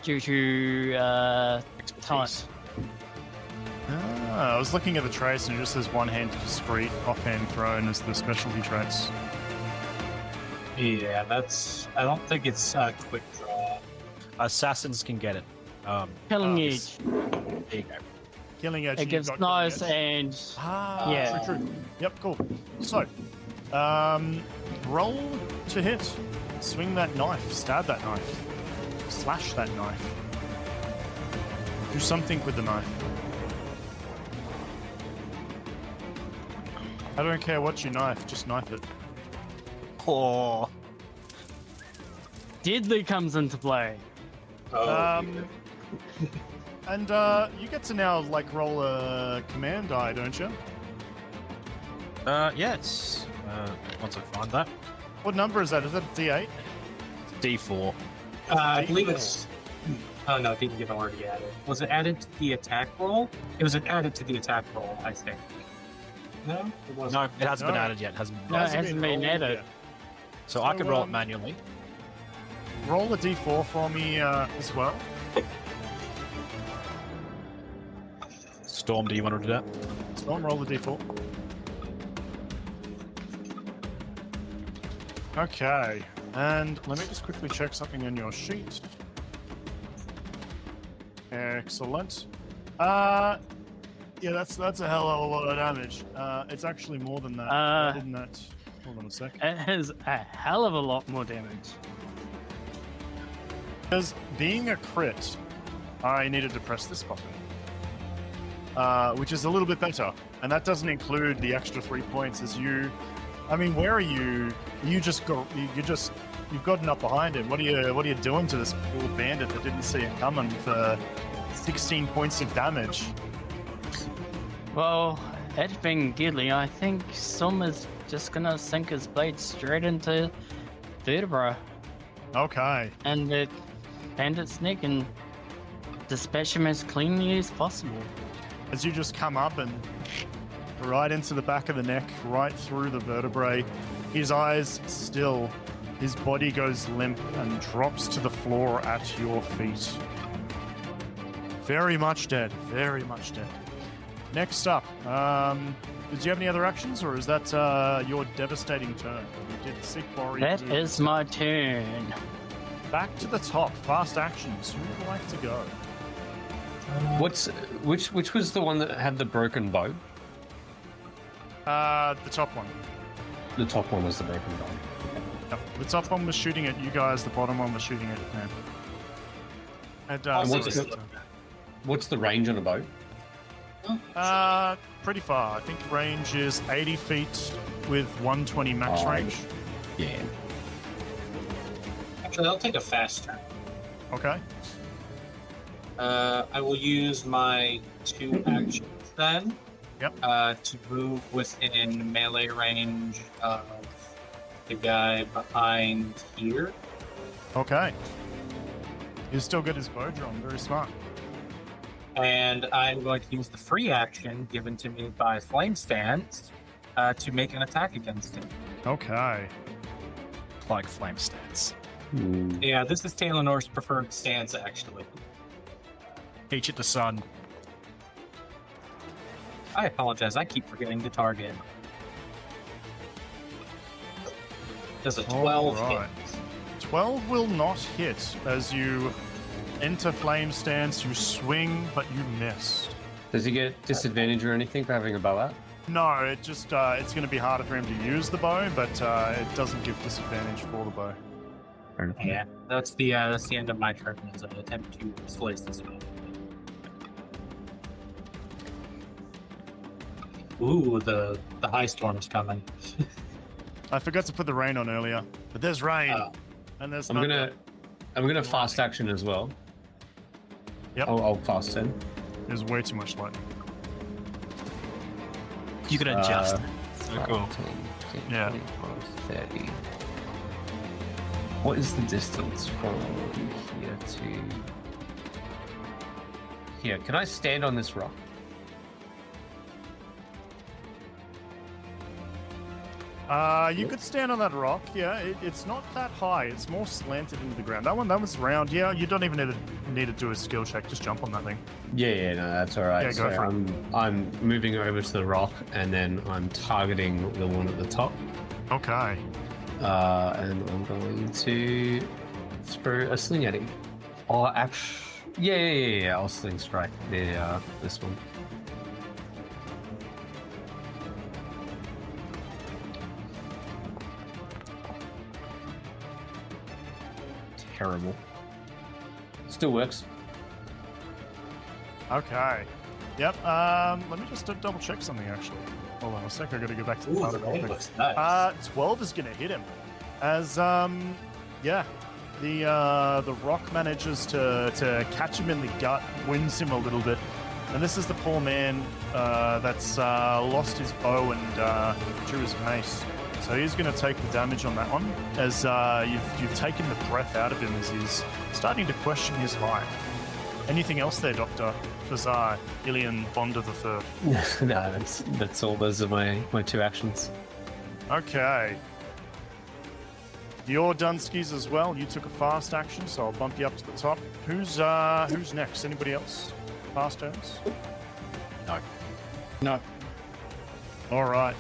Due to time. I was looking at the trace and it just says one-hand discreet, offhand thrown as the specialty traits. Yeah, that's. I don't think it's a quick draw. Assassins can get it. Killing yes. edge. There you go. Killing edge. It you've gives got killing nice edge. and Ah, yeah. true. Yep, cool. So, roll to hit. Swing that knife. Stab that knife. Slash that knife. Do something with the knife. I don't care what you knife, just knife it. Oh. Deadly comes into play. Oh, And you get to now like roll a command die, don't you? Yes. Once I find that. What number is that? Is that a D8? D4. I believe it's. Oh no, it didn't get already added. Was it added to the attack roll? It was added to the attack roll, I think. No, it wasn't. No, it hasn't been No. added yet. Hasn't been No, it added. hasn't been rolled added. yet. So I So, could roll it manually. Roll a D4 for me as well. Storm, do you want to do that? Storm, roll the D4. Okay, and let me just quickly check something on your sheet. Excellent. Yeah, that's a hell of a lot of damage. It's actually more than that. Why didn't that? Hold on a sec. It has a hell of a lot more damage. Because being a crit, I needed to press this button, which is a little bit better, and that doesn't include the extra 3 points. As you, I mean, where are you? You've gotten up behind him. What are you doing to this poor bandit that didn't see it coming for 16 points of damage? Well, it being deadly, I think Storm is just gonna sink his blade straight into vertebra Okay. and the bandit's neck and dispatch him as cleanly as possible. As you just come up and right into the back of the neck, right through the vertebrae, His eyes still. His body goes limp and drops to the floor at your feet. Very much dead. Very much dead. Next up, did you have any other actions, or is that your devastating turn? You did sick body. That is my turn. Back to the top. Fast actions. Who would like to go? Which was the one that had the broken bow? The top one. The top one was the broken bow. Yep. The top one was shooting at you guys. The bottom one was shooting at him. And, What's the range on a bow? pretty far. I think range is 80 feet with 120 max range. Yeah. Actually, I'll take a fast turn. Okay. I will use my 2 actions then. Yep. To move within melee range of the guy behind here. Okay. He's still got his bow drawn. Very smart. And I'm going to use the free action given to me by Flame Stance to make an attack against him. Okay. Like flame stance. Yeah, this is Talanor's preferred stance, actually. Teach it to sun. I apologize, I keep forgetting to target. Does a 12 Alright. hit? 12 will not hit as you enter flame stance. You swing, but you missed. Does he get disadvantage or anything for having a bow out? No, it just it's going to be harder for him to use the bow, but it doesn't give disadvantage for the bow. Yeah, that's the end of my turn as I attempt to slice this spell. Ooh, the high storm's coming. I forgot to put the rain on earlier, but there's rain, and there's. I'm gonna fast action as well. Yep. I'll fast in. There's way too much lightning. You can adjust. So cool. 10, 15, Yeah. 25, 30. What is the distance from here to here? Can I stand on this rock? You could stand on that rock. Yeah, it's not that high. It's more slanted into the ground. That was round. Yeah, you don't even need to do a skill check. Just jump on that thing. Yeah, no, that's all right. Yeah, go for it. I'm moving over to the rock, and then I'm targeting the one at the top. Okay. And I'm going to throw a sling at him. Oh, actually, yeah. I'll sling strike this one. Terrible. Still works. Okay. Yep. Let me just double check something actually. Hold on a sec. I got to go back to the Ooh, particle that thing. looks nice. 12 is going to hit him. As the rock manages to catch him in the gut, wounds him a little bit, and this is the poor man that's lost his bow and drew his mace. So he's going to take the damage on that one, as you've taken the breath out of him as he's starting to question his life. Anything else there, Dr. Fazar, Ilian Bonder III? No, that's all. Those are my 2 actions. Okay. You're Dunskies as well. You took a fast action, so I'll bump you up to the top. Who's next? Anybody else? Fast turns? No. All right.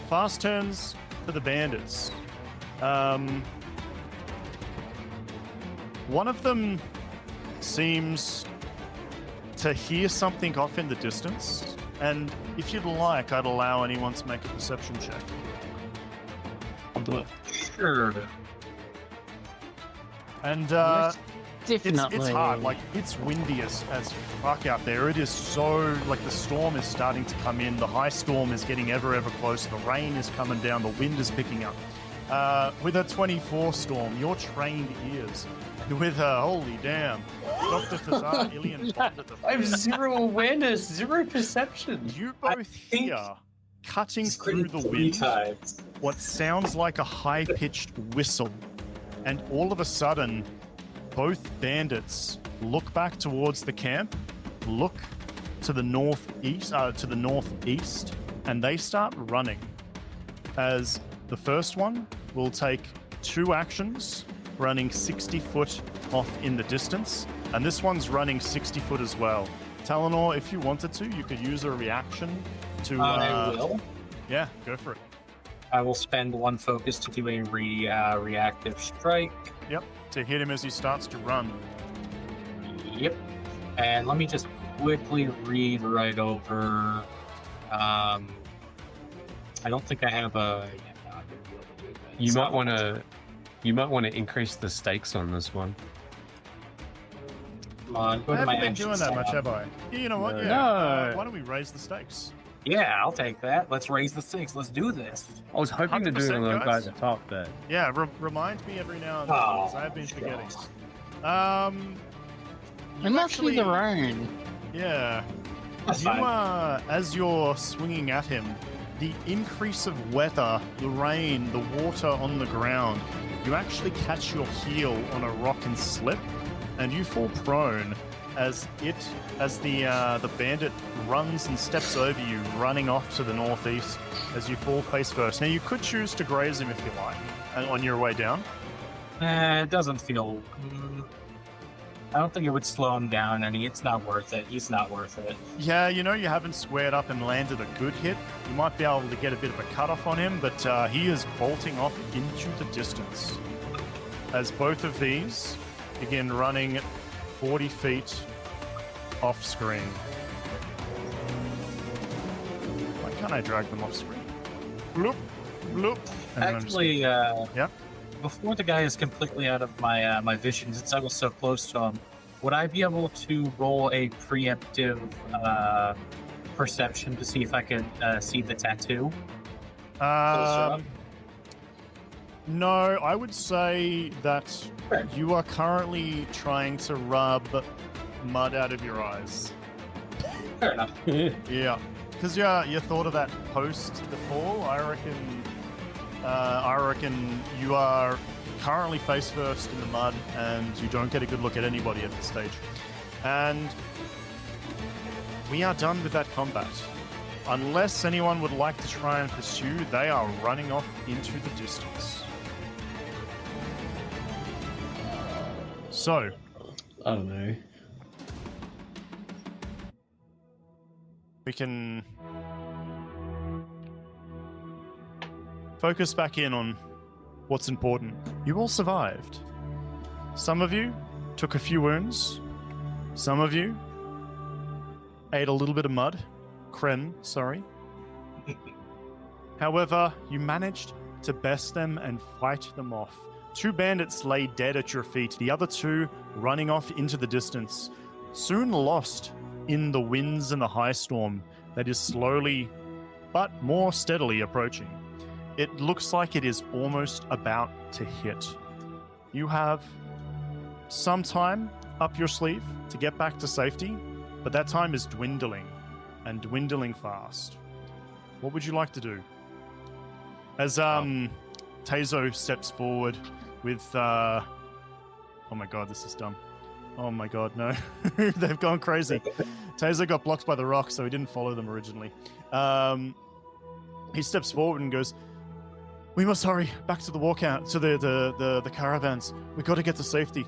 Fast turns for the bandits. One of them seems to hear something off in the distance, and if you'd like, I'd allow anyone to make a perception check. I'll do it. Sure. And Definitely. it's hard. Like, it's windy as fuck out there. It is so, like, the storm is starting to come in. The high storm is getting ever closer. The rain is coming down. The wind is picking up. With a 24 storm, your trained ears, with a holy damn, Dr. Fazar, Ilian, I have 0 awareness, 0 perception. you both hear cutting through the wind what sounds like a high-pitched whistle, and all of a sudden, both bandits look back towards the camp, look to the northeast, and they start running as The first one will take 2 actions, running 60 foot off in the distance, and this one's running 60 foot as well. Talanor, if you wanted to, you could use a reaction to... I will. Yeah, go for it. I will spend 1 focus to do a reactive strike. Yep, to hit him as he starts to run. Yep. And let me just quickly read right over. I don't think I have a. Yeah, no, I'm gonna be able to do that. You So- might want to increase the stakes on this one. Come on, go I to my haven't been doing actions that much, tab. have I? You know what? No. Yeah. No. Why don't we raise the stakes? Yeah, I'll take that. Let's raise the stakes. Let's do this. I was hoping to do it 100% on the guy guys. at the top, but Yeah, remind me every now and then, Oh, because I have been forgetting. God. And actually the rain. Yeah. That's You fine. as you're swinging at him, the increase of weather, the rain, the water on the ground, you actually catch your heel on a rock and slip, and you fall prone as the bandit runs and steps over you, running off to the northeast as you fall face first. Now you could choose to graze him if you like, on your way down. It doesn't feel. I don't think it would slow him down any. It's not worth it. He's not worth it. Yeah, you know you haven't squared up and landed a good hit. You might be able to get a bit of a cutoff on him, but he is bolting off into the distance. As both of these begin running 40 feet off screen. Why can't I drag them off screen? Bloop, bloop. And then I'm just- Actually, yeah. before the guy is completely out of my my vision, since I was so close to him, would I be able to roll a preemptive perception to see if I could see the tattoo? Closer up? No, I would say that Okay. you are currently trying to rub mud out of your eyes. Fair enough. Yeah, because you thought of that post the fall. I reckon you are currently face first in the mud, and you don't get a good look at anybody at this stage. And we are done with that combat. Unless anyone would like to try and pursue, they are running off into the distance. So, I don't know. we can focus back in on what's important. You all survived. Some of you took a few wounds. Some of you ate a little bit of mud. Creme, sorry. However, you managed to best them and fight them off. 2 bandits lay dead at your feet, the other 2 running off into the distance, soon lost in the winds and the high storm that is slowly but more steadily approaching. It looks like it is almost about to hit. You have some time up your sleeve to get back to safety, but that time is dwindling, and dwindling fast. What would you like to do? As Taszo steps forward with oh my god, this is dumb. Oh my god, no. They've gone crazy. Taszo got blocked by the rock, so he didn't follow them originally. He steps forward and goes, "We must hurry back to the walkout, to the caravans. We got to get to safety."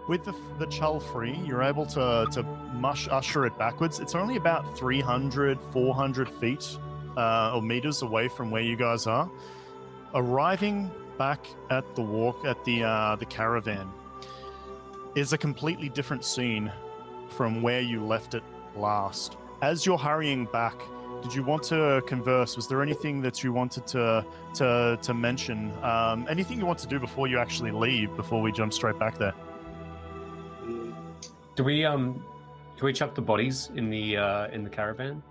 With the chull free, you're able to usher it backwards. It's only about 300, 400 feet or meters away from where you guys are. Arriving back at the caravan is a completely different scene from where you left it last. As you're hurrying back, did you want to converse? Was there anything that you wanted to mention? Anything you want to do before you actually leave? Before we jump straight back there? Do we chuck the bodies in the caravan,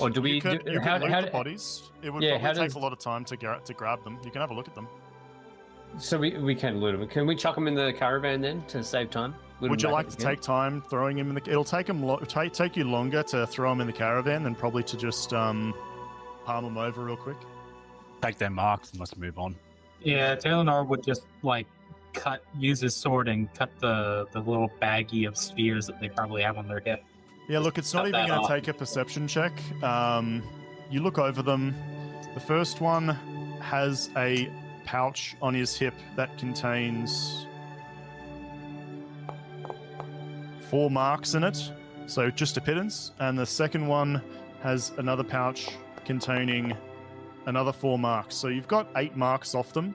or do we? You could loot the bodies. It would Yeah, how probably take does- a lot of time to grab them. You can have a look at them. So we can loot them. Can we chuck them in the caravan then to save time? Loot Would them you back like to again? take time throwing him in the? It'll take him take you longer to throw him in the caravan than probably to just palm them over real quick. Take their marks and let's move on. Yeah, Talanor would just use his sword and cut the little baggie of spears that they probably have on their hip. Yeah, look, it's not Cut even that going to off. take a perception check. You look over them. The first one has a pouch on his hip that contains 4 marks in it, so just a pittance. And the second one has another pouch containing another 4 marks. So you've got 8 marks off them.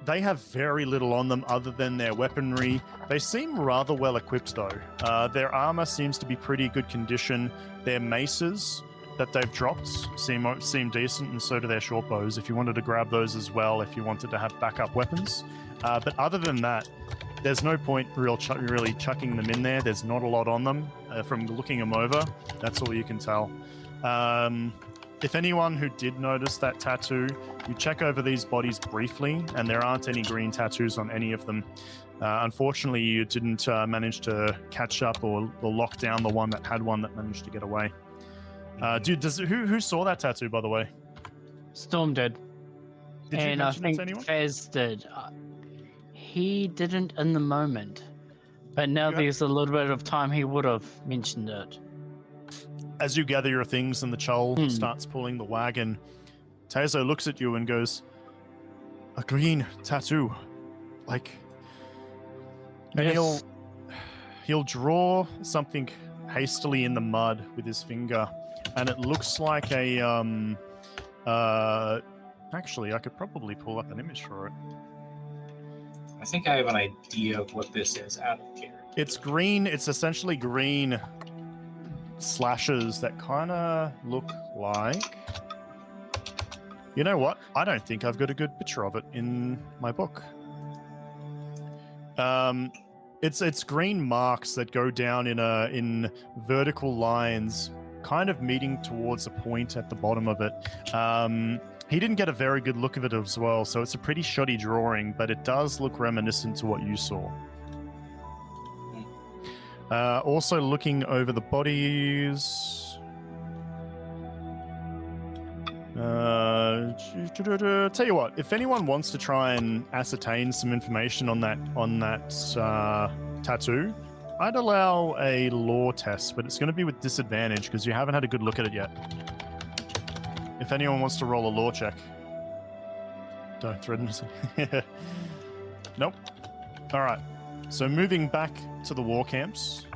They have very little on them other than their weaponry. They seem rather well equipped though. Their armor seems to be pretty good condition. Their maces that they've dropped seem decent, and so do their short bows. If you wanted to grab those as well, if you wanted to have backup weapons. But other than that, there's no point really chucking them in there. There's not a lot on them. From looking them over, that's all you can tell. If anyone who did notice that tattoo, you check over these bodies briefly, and there aren't any green tattoos on any of them. Unfortunately, you didn't manage to catch up or lock down the one that had one that managed to get away. Dude, who saw that tattoo, by the way? Storm did. Did you And I mention it think to anyone? Fez did. He didn't in the moment. But now Yeah. there's a little bit of time he would have mentioned it. As you gather your things and the Chol starts pulling the wagon, Taszo looks at you and goes, "A green tattoo, like." And Yes. he'll draw something hastily in the mud with his finger, and it looks like a Actually, I could probably pull up an image for it. I think I have an idea of what this is out of character. It's green. It's essentially green slashes that kind of look like. You know what? I don't think I've got a good picture of it in my book. It's green marks that go down in vertical lines, kind of meeting towards a point at the bottom of it. He didn't get a very good look of it as well, so it's a pretty shoddy drawing, but it does look reminiscent to what you saw. Also looking over the bodies. Tell you what, if anyone wants to try and ascertain some information on that tattoo, I'd allow a lore test, but it's going to be with disadvantage because you haven't had a good look at it yet. If anyone wants to roll a lore check. Don't threaten us. Nope. All right. So moving back to the war camps.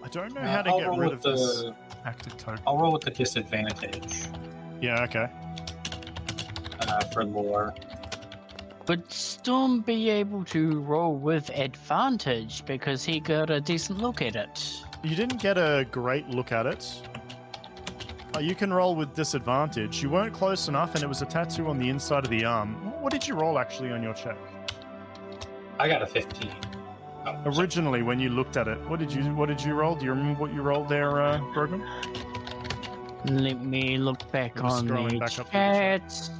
I don't know how to I'll get roll rid with of this active token. I'll roll with the disadvantage Yeah, okay. for lore. Would Storm be able to roll with advantage because he got a decent look at it? You didn't get a great look at it. You can roll with disadvantage. You weren't close enough, and it was a tattoo on the inside of the arm. What did you roll actually on your check? I got a 15. Oh, sorry. Originally, when you looked at it, what did you roll? Do you remember what you rolled there, Grogrin? Let me look back I'm on scrolling the back up to the chat.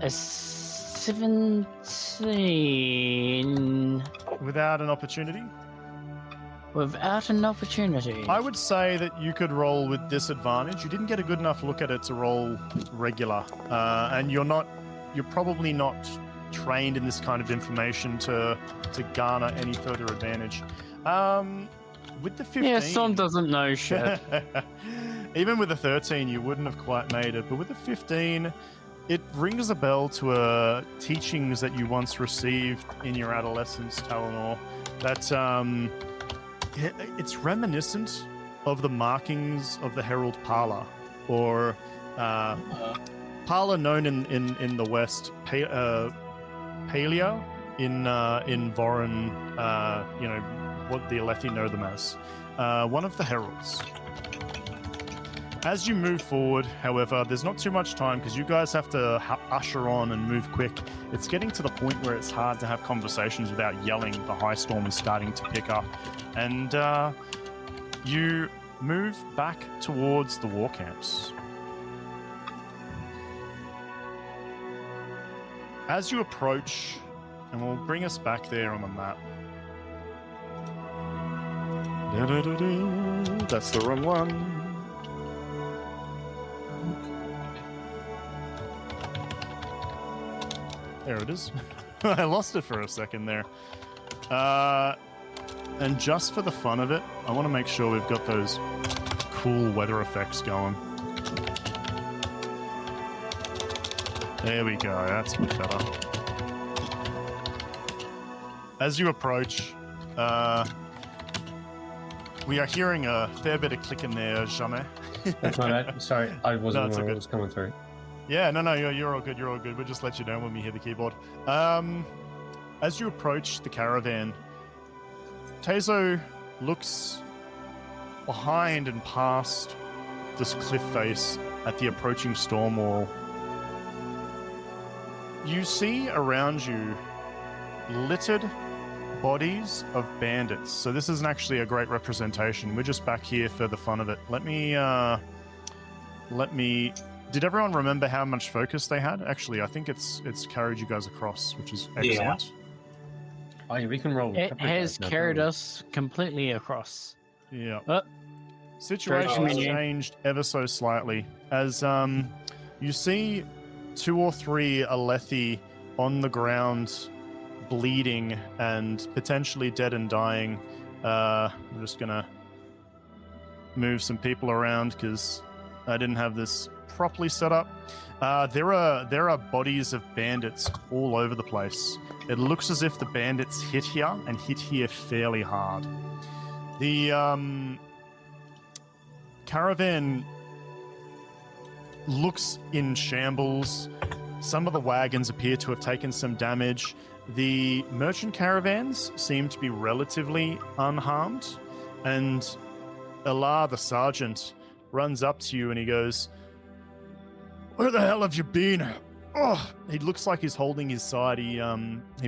A 17 Without an opportunity? without an opportunity. I would say that you could roll with disadvantage. You didn't get a good enough look at it to roll regular, and you're probably not trained in this kind of information to garner any further advantage. With the 15, Yeah, Storm doesn't know shit. even with a 13, you wouldn't have quite made it. But with a 15, it rings a bell to teachings that you once received in your adolescence, Talanor. That it's reminiscent of the markings of the Herald Parlor, or Parlor known in the West, Palia in Vorin, what the Alethi know them as, one of the heralds. As you move forward, however, there's not too much time because you guys have to usher on and move quick. It's getting to the point where it's hard to have conversations without yelling. The high storm is starting to pick up. And you move back towards the war camps. As you approach, and we'll bring us back there on the map. That's the wrong one. There it is. I lost it for a second there. And just for the fun of it, I want to make sure we've got those cool weather effects going. There we go. That's a bit better. As you approach, we are hearing a fair bit of clicking there, Jamais. That's my bad. Sorry, I wasn't No, it's aware okay. what was coming through. Yeah, no, you're all good. You're all good. We'll just let you know when we hear the keyboard. As you approach the caravan, Taszo looks behind and past this cliff face at the approaching storm wall. You see around you littered bodies of bandits. So this isn't actually a great representation. We're just back here for the fun of it. Let me. Did everyone remember how much focus they had? Actually, I think it's carried you guys across, which is excellent. Oh, yeah, we can roll. It has carried us completely across. Yeah. Oh. Situation has changed ever so slightly as you see 2 or 3 Alethi on the ground, bleeding and potentially dead and dying. I'm just gonna move some people around because I didn't have this properly set up. There are bodies of bandits all over the place. It looks as if the bandits hit here and hit here fairly hard. The caravan looks in shambles. Some of the wagons appear to have taken some damage. The merchant caravans seem to be relatively unharmed, and Elar, the sergeant, runs up to you and he goes, "Where the hell have you been?" Oh, he looks like he's holding his side. He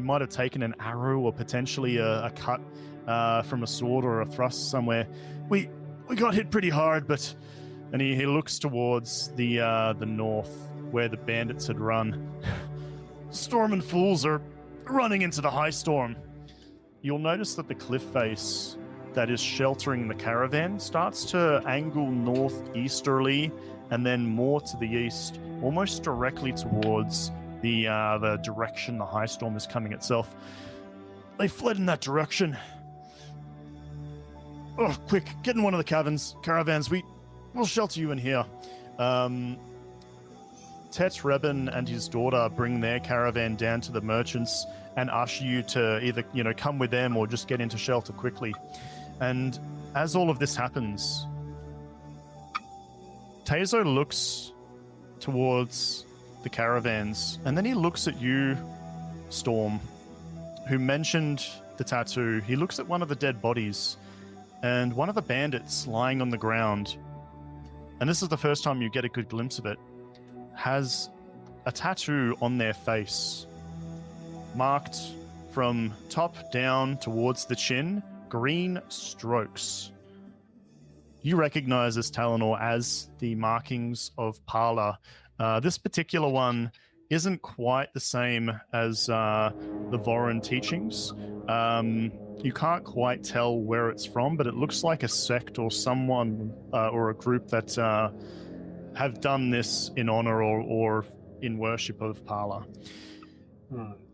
might have taken an arrow or potentially a cut from a sword or a thrust somewhere. We got hit pretty hard, but... And he looks towards the north where the bandits had run. Storm and fools are running into the high storm. You'll notice that the cliff face that is sheltering the caravan starts to angle northeasterly and then more to the east, almost directly towards the direction the high storm is coming itself. They fled in that direction. Oh, quick, get in one of the caravans. We'll shelter you in here. Tet Reben and his daughter bring their caravan down to the merchants and usher you to either, come with them or just get into shelter quickly. And as all of this happens, Taszo looks towards the caravans, and then he looks at you, Storm, who mentioned the tattoo. He looks at one of the dead bodies, and one of the bandits lying on the ground, and this is the first time you get a good glimpse of it, has a tattoo on their face, marked from top down towards the chin, green strokes. You recognize this Talanor as the markings of Parla. This particular one isn't quite the same as the Voron teachings. You can't quite tell where it's from, but it looks like a sect or someone or a group that have done this in honor or in worship of Parla.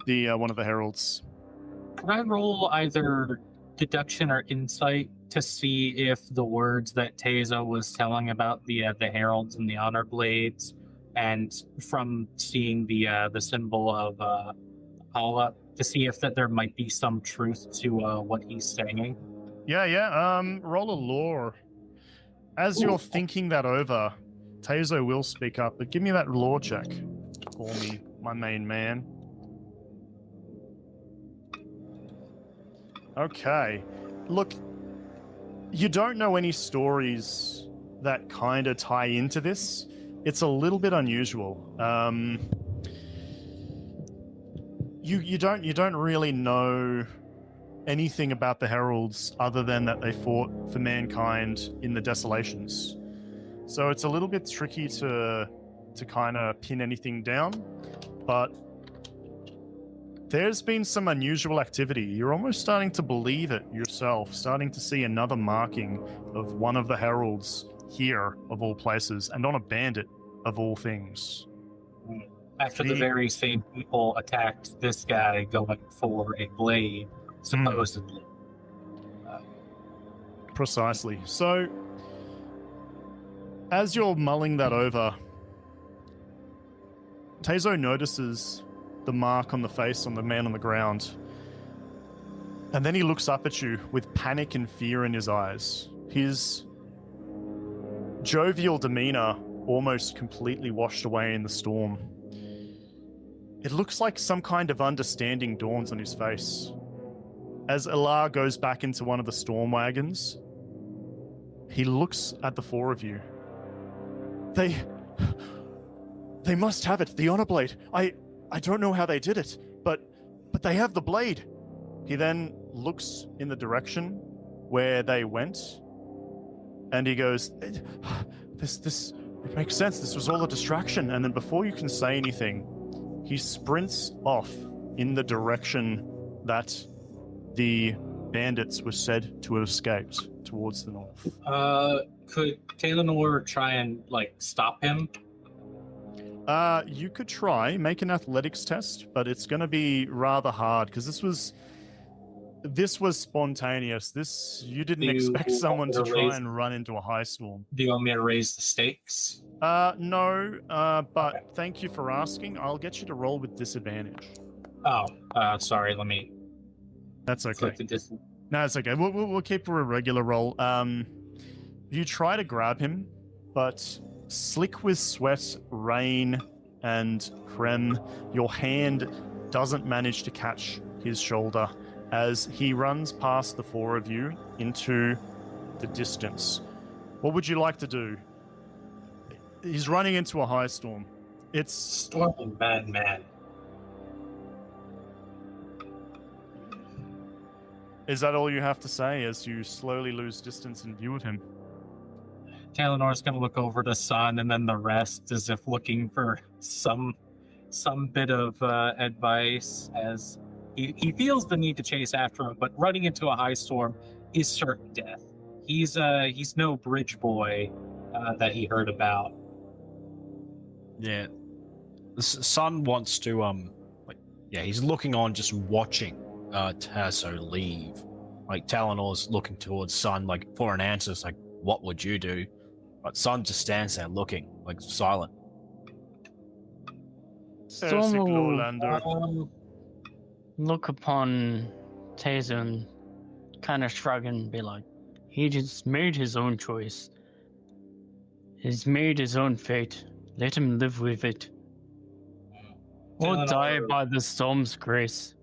The one of the heralds. Can I roll either deduction or insight to see if the words that Taszo was telling about the heralds and the honor blades, and from seeing the symbol of Allah, to see if that there might be some truth to what he's saying? Yeah. Roll a lore. As you're thinking that over, Taszo will speak up, but give me that lore check for me, my main man. Okay. Look, you don't know any stories that kind of tie into this. It's a little bit unusual. You don't really know anything about the heralds other than that they fought for mankind in the Desolations. So it's a little bit tricky to kind of pin anything down, but there's been some unusual activity. You're almost starting to believe it yourself, starting to see another marking of one of the heralds here, of all places, and on a bandit, of all things. After the very same people attacked this guy going for a blade, supposedly. Precisely. So, as you're mulling that over, Taszo notices the mark on the face on the man on the ground. And then he looks up at you with panic and fear in his eyes. His jovial demeanor almost completely washed away in the storm. It looks like some kind of understanding dawns on his face. As Ilar goes back into one of the storm wagons, he looks at the four of you. They must have it, the honor blade. I don't know how they did it, but they have the blade. He then looks in the direction where they went, and he goes, This it makes sense. This was all a distraction. And then before you can say anything, he sprints off in the direction that the bandits were said to have escaped, towards the north. Could Talanor try and stop him? You could try, make an athletics test, but it's going to be rather hard because this was spontaneous. You didn't expect someone to try and run into a high storm. Do you want me to raise the stakes? No, but thank you for asking. I'll get you to roll with disadvantage. Oh, sorry. Let me. That's okay. Click the No, it's okay. We'll keep a regular roll. You try to grab him, but slick with sweat, rain, and creme, your hand doesn't manage to catch his shoulder as he runs past the four of you into the distance. What would you like to do? He's running into a high storm. It's storming madman. Is that all you have to say as you slowly lose distance in view of him? Talanor's going to look over to Sun and then the rest as if looking for some bit of advice as he feels the need to chase after him, but running into a high storm is certain death. He's no bridge boy that he heard about. Yeah. The Sun wants to he's looking on, just watching Taszo leave. Talanor's looking towards Sun for an answer. It's what would you do? But Sun just stands there looking, silent. Storm will look upon Taszo and kind of shrug and be like, he just made his own choice. He's made his own fate. Let him live with it. Or die by the storm's grace.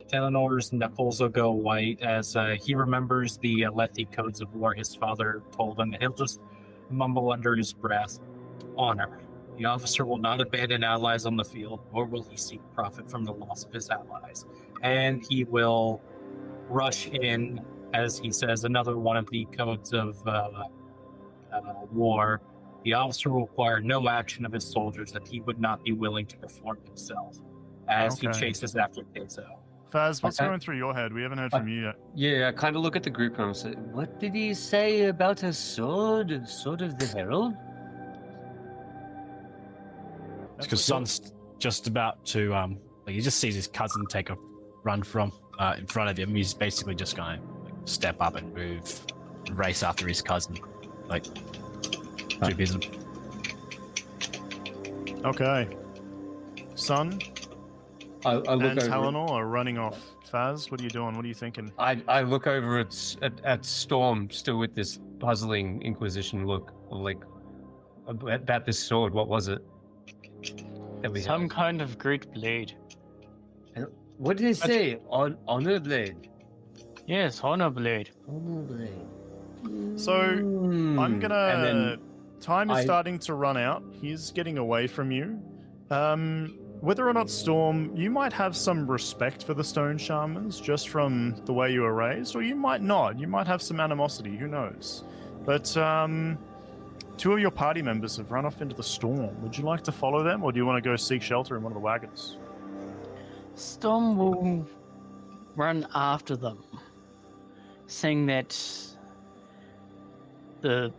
Talanor's knuckles will go white as he remembers the Alethi codes of war his father told him. He'll just mumble under his breath, "Honor. The officer will not abandon allies on the field, nor will he seek profit from the loss of his allies." And he will rush in, as he says, another one of the codes of war. The officer will require no action of his soldiers that he would not be willing to perform himself, as he chases after Taszo. Faz, what's going through your head? We haven't heard from you yet. Yeah, I kind of look at the group and I'm saying, what did he say about a sword? Sword of the Herald? It's because Sun's just about to, he just sees his cousin take a run from in front of him. He's basically just going to step up and move, and race after his cousin. Too busy. Okay. Sun I look and over. Talanor are running off. Faz, what are you doing? What are you thinking? I look over at Storm, still with this puzzling Inquisition look, about this sword. What was it? Some kind of great blade. What did it say? Honor blade. Yes, honor blade. Honor blade. So I'm gonna. Time is I- starting to run out. He's getting away from you. Whether or not Storm, you might have some respect for the Stone Shamans just from the way you were raised, or you might not. You might have some animosity. Who knows? But two of your party members have run off into the storm. Would you like to follow them, or do you want to go seek shelter in one of the wagons? Storm will run after them, saying that the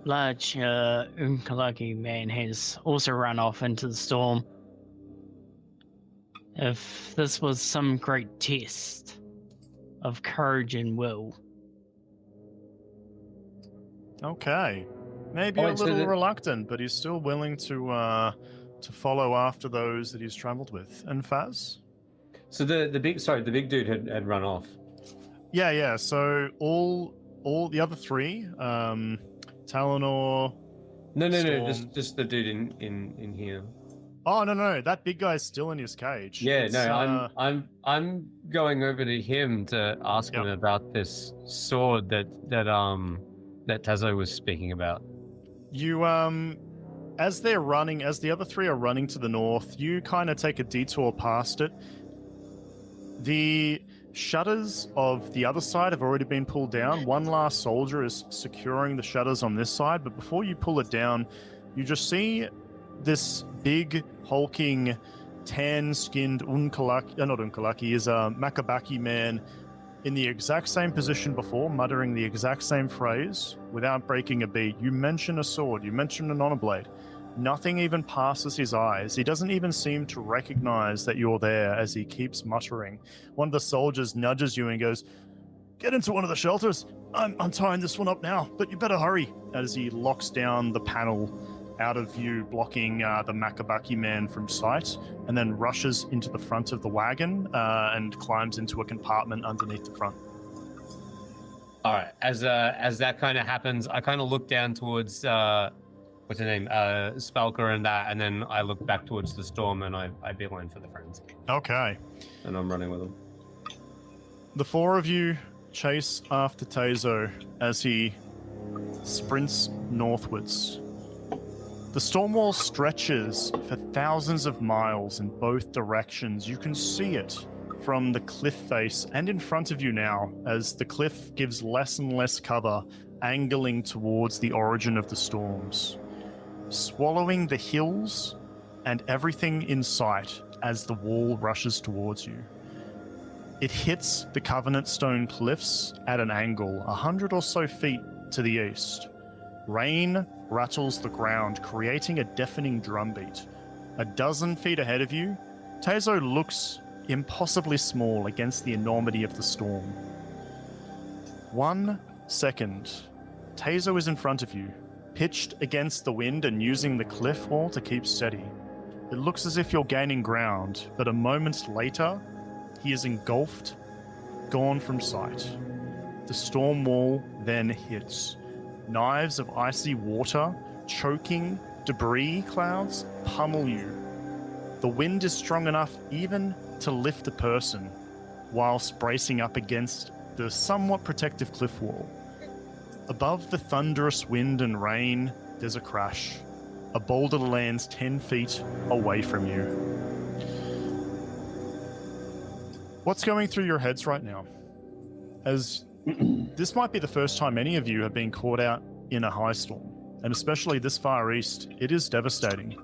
large Unkalaki man has also run off into the storm. If this was some great test of courage and will. Okay. Maybe a little reluctant, but he's still willing to follow after those that he's traveled with. And Faz? So the big dude had run off. Yeah. So all the other three, Talanor. No, just the dude in here. Oh no, that big guy's still in his cage. Yeah, I'm going over to him to ask him about this sword that Taszo was speaking about. You as the other three are running to the north, you kind of take a detour past it. The shutters of the other side have already been pulled down. One last soldier is securing the shutters on this side, but before you pull it down, you just see this big, hulking, tan-skinned Unkalaki is a Makabaki man in the exact same position before, muttering the exact same phrase without breaking a beat. You mention a sword, you mention an honor blade. Nothing even passes his eyes. He doesn't even seem to recognize that you're there as he keeps muttering. One of the soldiers nudges you and goes, "Get into one of the shelters. I'm tying this one up now, but you better hurry," as he locks down the panel out of view, blocking the Makabaki man from sight, and then rushes into the front of the wagon and climbs into a compartment underneath the front. All right. As that kind of happens, I kind of look down towards what's her name, Spalker and that, and then I look back towards the storm and I beeline for the friends. Okay. And I'm running with them. The four of you chase after Taszo as he sprints northwards. The storm wall stretches for thousands of miles in both directions. You can see it from the cliff face and in front of you now as the cliff gives less and less cover, angling towards the origin of the storms, swallowing the hills and everything in sight as the wall rushes towards you. It hits the Covenant Stone cliffs at an angle, 100 or so feet to the east. Rain rattles the ground, creating a deafening drumbeat. A dozen feet ahead of you, Taszo looks impossibly small against the enormity of the storm. 1 second, Taszo is in front of you, pitched against the wind and using the cliff wall to keep steady. It looks as if you're gaining ground, but a moment later, he is engulfed, gone from sight. The storm wall then hits. Knives of icy water, choking debris clouds pummel you. The wind is strong enough even to lift a person, whilst bracing up against the somewhat protective cliff wall. Above the thunderous wind and rain, there's a crash. A boulder lands 10 feet away from you. What's going through your heads right now? As this might be the first time any of you have been caught out in a high storm, and especially this far east, it is devastating.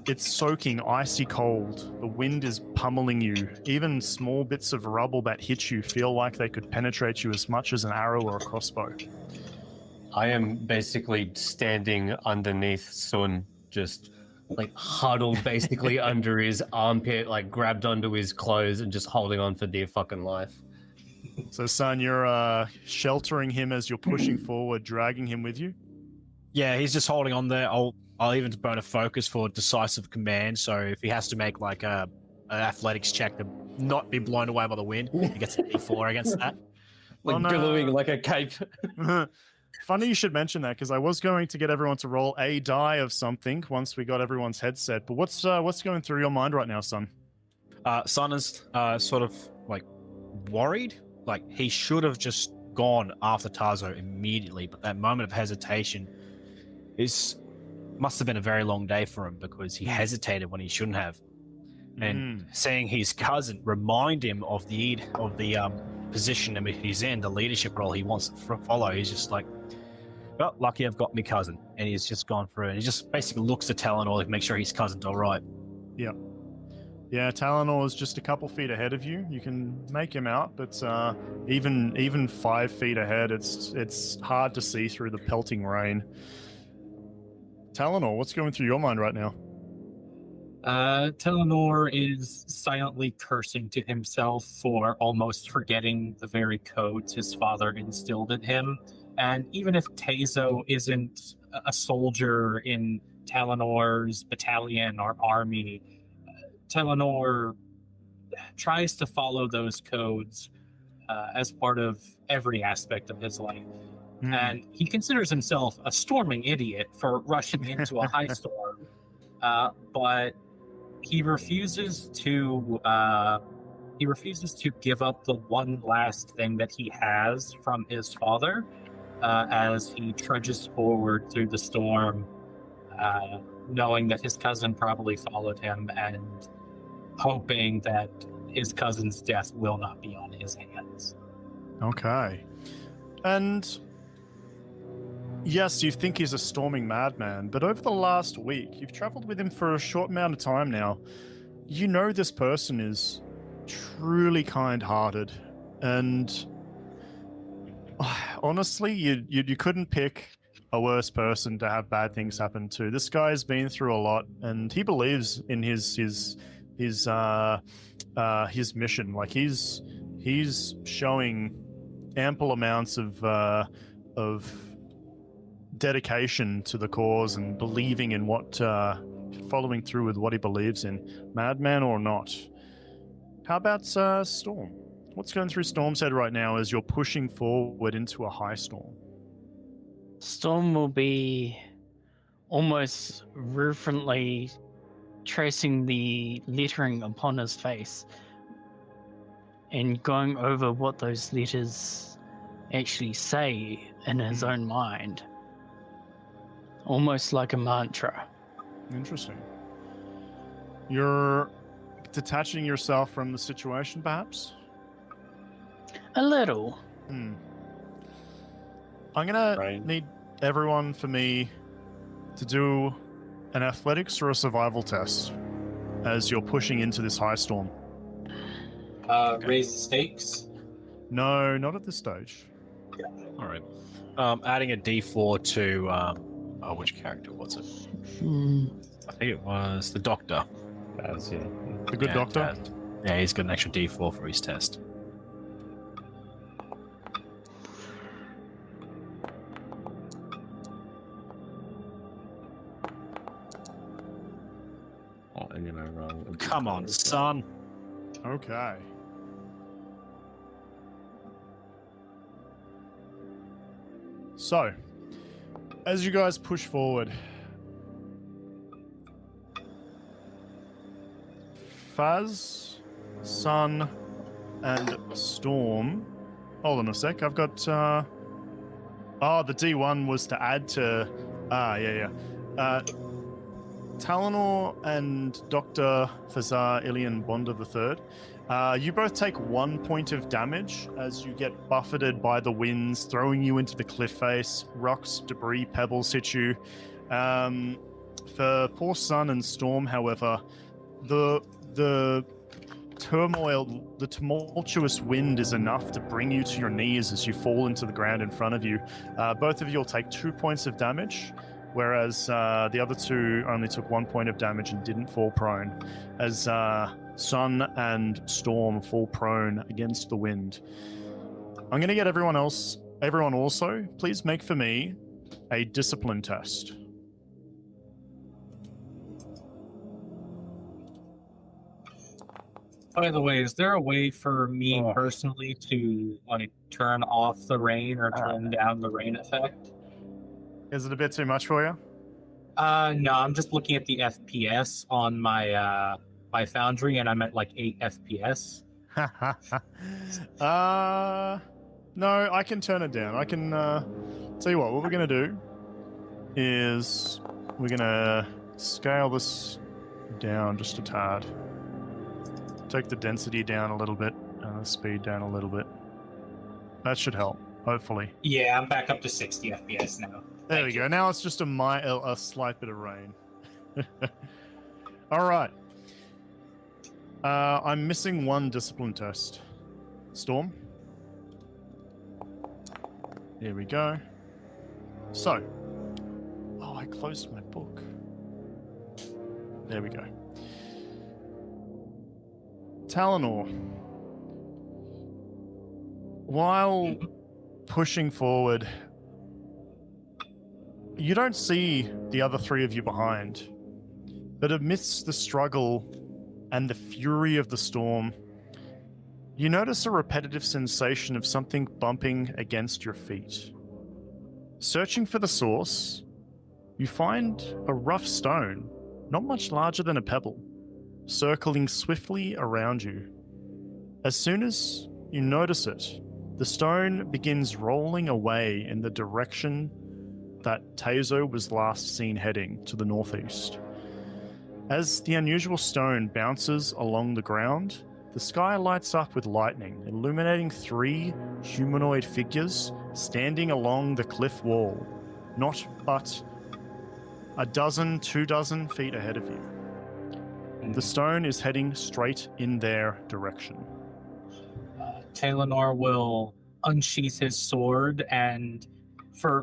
It's soaking icy cold. The wind is pummeling you. Even small bits of rubble that hit you feel like they could penetrate you as much as an arrow or a crossbow. I am basically standing underneath Sun, just like huddled basically under his armpit, like grabbed onto his clothes and just holding on for dear fucking life. So, son, you're sheltering him as you're pushing forward, dragging him with you? Yeah, he's just holding on there. I'll even burn a focus for decisive command, so if he has to make like an athletics check to not be blown away by the wind, he gets a D4 against that. Like billowing like a cape. Funny you should mention that, because I was going to get everyone to roll a die of something once we got everyone's headset. But what's going through your mind right now, son? Son is sort of like worried. Like he should have just gone after Taszo immediately, but that moment of hesitation must have been a very long day for him, because he hesitated when he shouldn't have. And seeing his cousin remind him of the position he's in, the leadership role he wants to follow, he's just like, well, lucky I've got me cousin. And he's just gone through it. He just basically looks to Talanor to make sure his cousin's all right. Yeah. Yeah, Talanor is just a couple feet ahead of you. You can make him out, but even 5 feet ahead, it's hard to see through the pelting rain. Talanor, what's going through your mind right now? Talanor is silently cursing to himself for almost forgetting the very codes his father instilled in him, And even if Taszo isn't a soldier in Talanor's battalion or army, Talanor tries to follow those codes as part of every aspect of his life. And he considers himself a storming idiot for rushing into a high storm, but he refuses to give up the one last thing that he has from his father as he trudges forward through the storm, knowing that his cousin probably followed him and hoping that his cousin's death will not be on his hands. Okay. And yes, you think he's a storming madman, but over the last week, you've traveled with him for a short amount of time now. You know this person is truly kind-hearted, and honestly, you couldn't pick a worse person to have bad things happen to. This guy's been through a lot, and he believes in his mission. Like he's showing ample amounts of dedication to the cause and believing in what following through with what he believes in, madman or not. How about Storm? What's going through Storm's head right now as you're pushing forward into a high storm? Storm will be almost reverently tracing the lettering upon his face and going over what those letters actually say in his own mind. Almost like a mantra. Interesting. You're detaching yourself from the situation, perhaps? A little. I'm gonna need everyone for me to do an athletics or a survival test as you're pushing into this high storm. Raise the stakes? No, not at this stage. All right. Adding a D4 to which character was it? I think it was the Doctor. That's it. The good doctor? Yeah, he's got an extra D4 for his test. Oh, I'm gonna roll. Come on, son. Okay. So, as you guys push forward, Faz, Sun, and Storm. Hold on a sec. I've got. The D1 was to add to. Talanor and Dr. Fazar Ilian Bonda III. You both take 1 point of damage as you get buffeted by the winds, throwing you into the cliff face. Rocks, debris, pebbles hit you. For poor Sun and Storm, however, the turmoil, the tumultuous wind is enough to bring you to your knees as you fall into the ground in front of you. Both of you will take 2 points of damage, whereas the other two only took 1 point of damage and didn't fall prone, as Sun and Storm fall prone against the wind. I'm going to get everyone also, please make for me a discipline test. By the way, is there a way for me personally to turn off the rain or turn down the rain effect? Is it a bit too much for you? No, I'm just looking at the FPS on my my Foundry, and I'm at 8 FPS. No, I can turn it down. I can tell you what we're going to do is we're going to scale this down just a tad. Take the density down a little bit, speed down a little bit. That should help, hopefully. Yeah, I'm back up to 60 FPS now. There we go. Now it's just a slight bit of rain. All right. I'm missing one discipline test. Storm. Here we go. So. Oh, I closed my book. There we go. Talanor. While pushing forward You don't see the other three of you behind, but amidst the struggle and the fury of the storm, you notice a repetitive sensation of something bumping against your feet. Searching for the source, you find a rough stone, not much larger than a pebble, circling swiftly around you. As soon as you notice it, the stone begins rolling away in the direction that Taszo was last seen heading, to the northeast. As the unusual stone bounces along the ground, the sky lights up with lightning, illuminating 3 humanoid figures standing along the cliff wall, not but a dozen, 24 feet ahead of you. The stone is heading straight in their direction. Talanor will unsheath his sword, and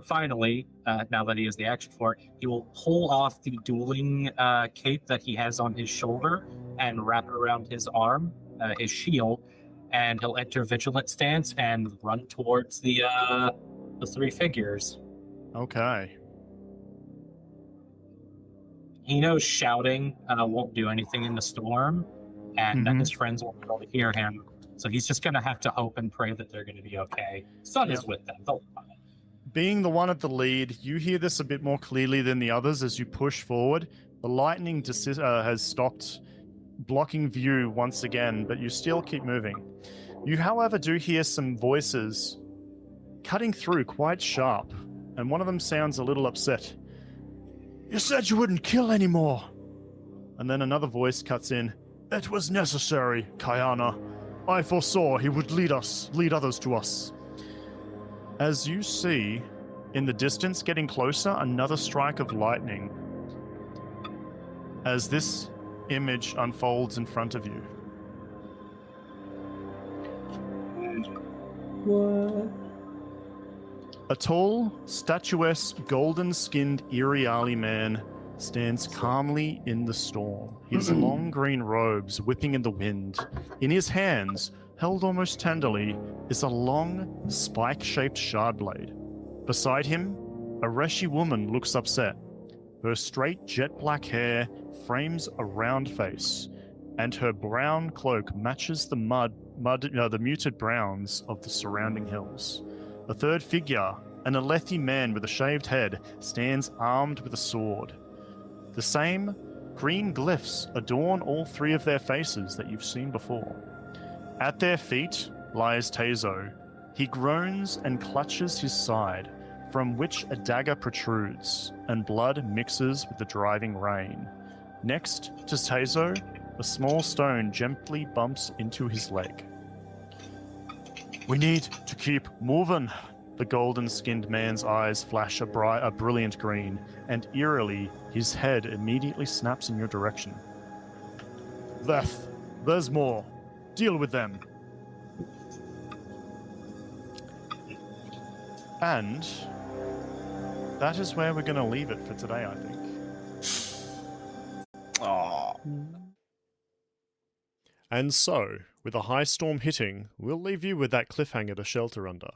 finally, now that he has the action for it, he will pull off the dueling cape that he has on his shoulder and wrap it around his arm, his shield, and he'll enter vigilant stance and run towards the 3 figures. Okay. He knows shouting won't do anything in the storm, and that his friends won't be able to hear him. So he's just going to have to hope and pray that they're going to be okay. Sun is with them. They'll be fine. Being the one at the lead, you hear this a bit more clearly than the others as you push forward. The lightning has stopped, blocking view once again, but you still keep moving. You, however, do hear some voices cutting through quite sharp, and one of them sounds a little upset. "You said you wouldn't kill anymore." And then another voice cuts in. "It was necessary, Kayana. I foresaw he would lead others to us." As you see, in the distance getting closer, another strike of lightning as this image unfolds in front of you. What? A tall, statuesque, golden-skinned Iriali man stands calmly in the storm, his long green robes whipping in the wind. In his hands, held almost tenderly, is a long, spike-shaped shard blade. Beside him, a Reshi woman looks upset. Her straight jet-black hair frames a round face, and her brown cloak matches the the muted browns of the surrounding hills. A third figure, an Alethi man with a shaved head, stands armed with a sword. The same green glyphs adorn all 3 of their faces that you've seen before. At their feet lies Taszo. He groans and clutches his side, from which a dagger protrudes, and blood mixes with the driving rain. Next to Taszo, a small stone gently bumps into his leg. "We need to keep moving." The golden-skinned man's eyes flash a brilliant green, and eerily, his head immediately snaps in your direction. "Veth, there's more. Deal with them." And that is where we're going to leave it for today, I think. And so, with a high storm hitting, we'll leave you with that cliffhanger to shelter under.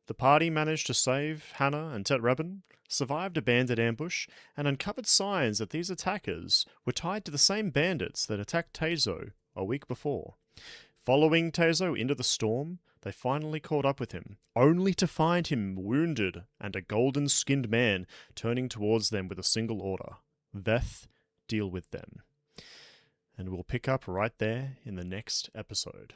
The party managed to save Hannah and Tetrabin, survived a bandit ambush, and uncovered signs that these attackers were tied to the same bandits that attacked Taszo a week before. Following Taszo into the storm, they finally caught up with him, only to find him wounded and a golden-skinned man turning towards them with a single order. Veth, deal with them. And we'll pick up right there in the next episode.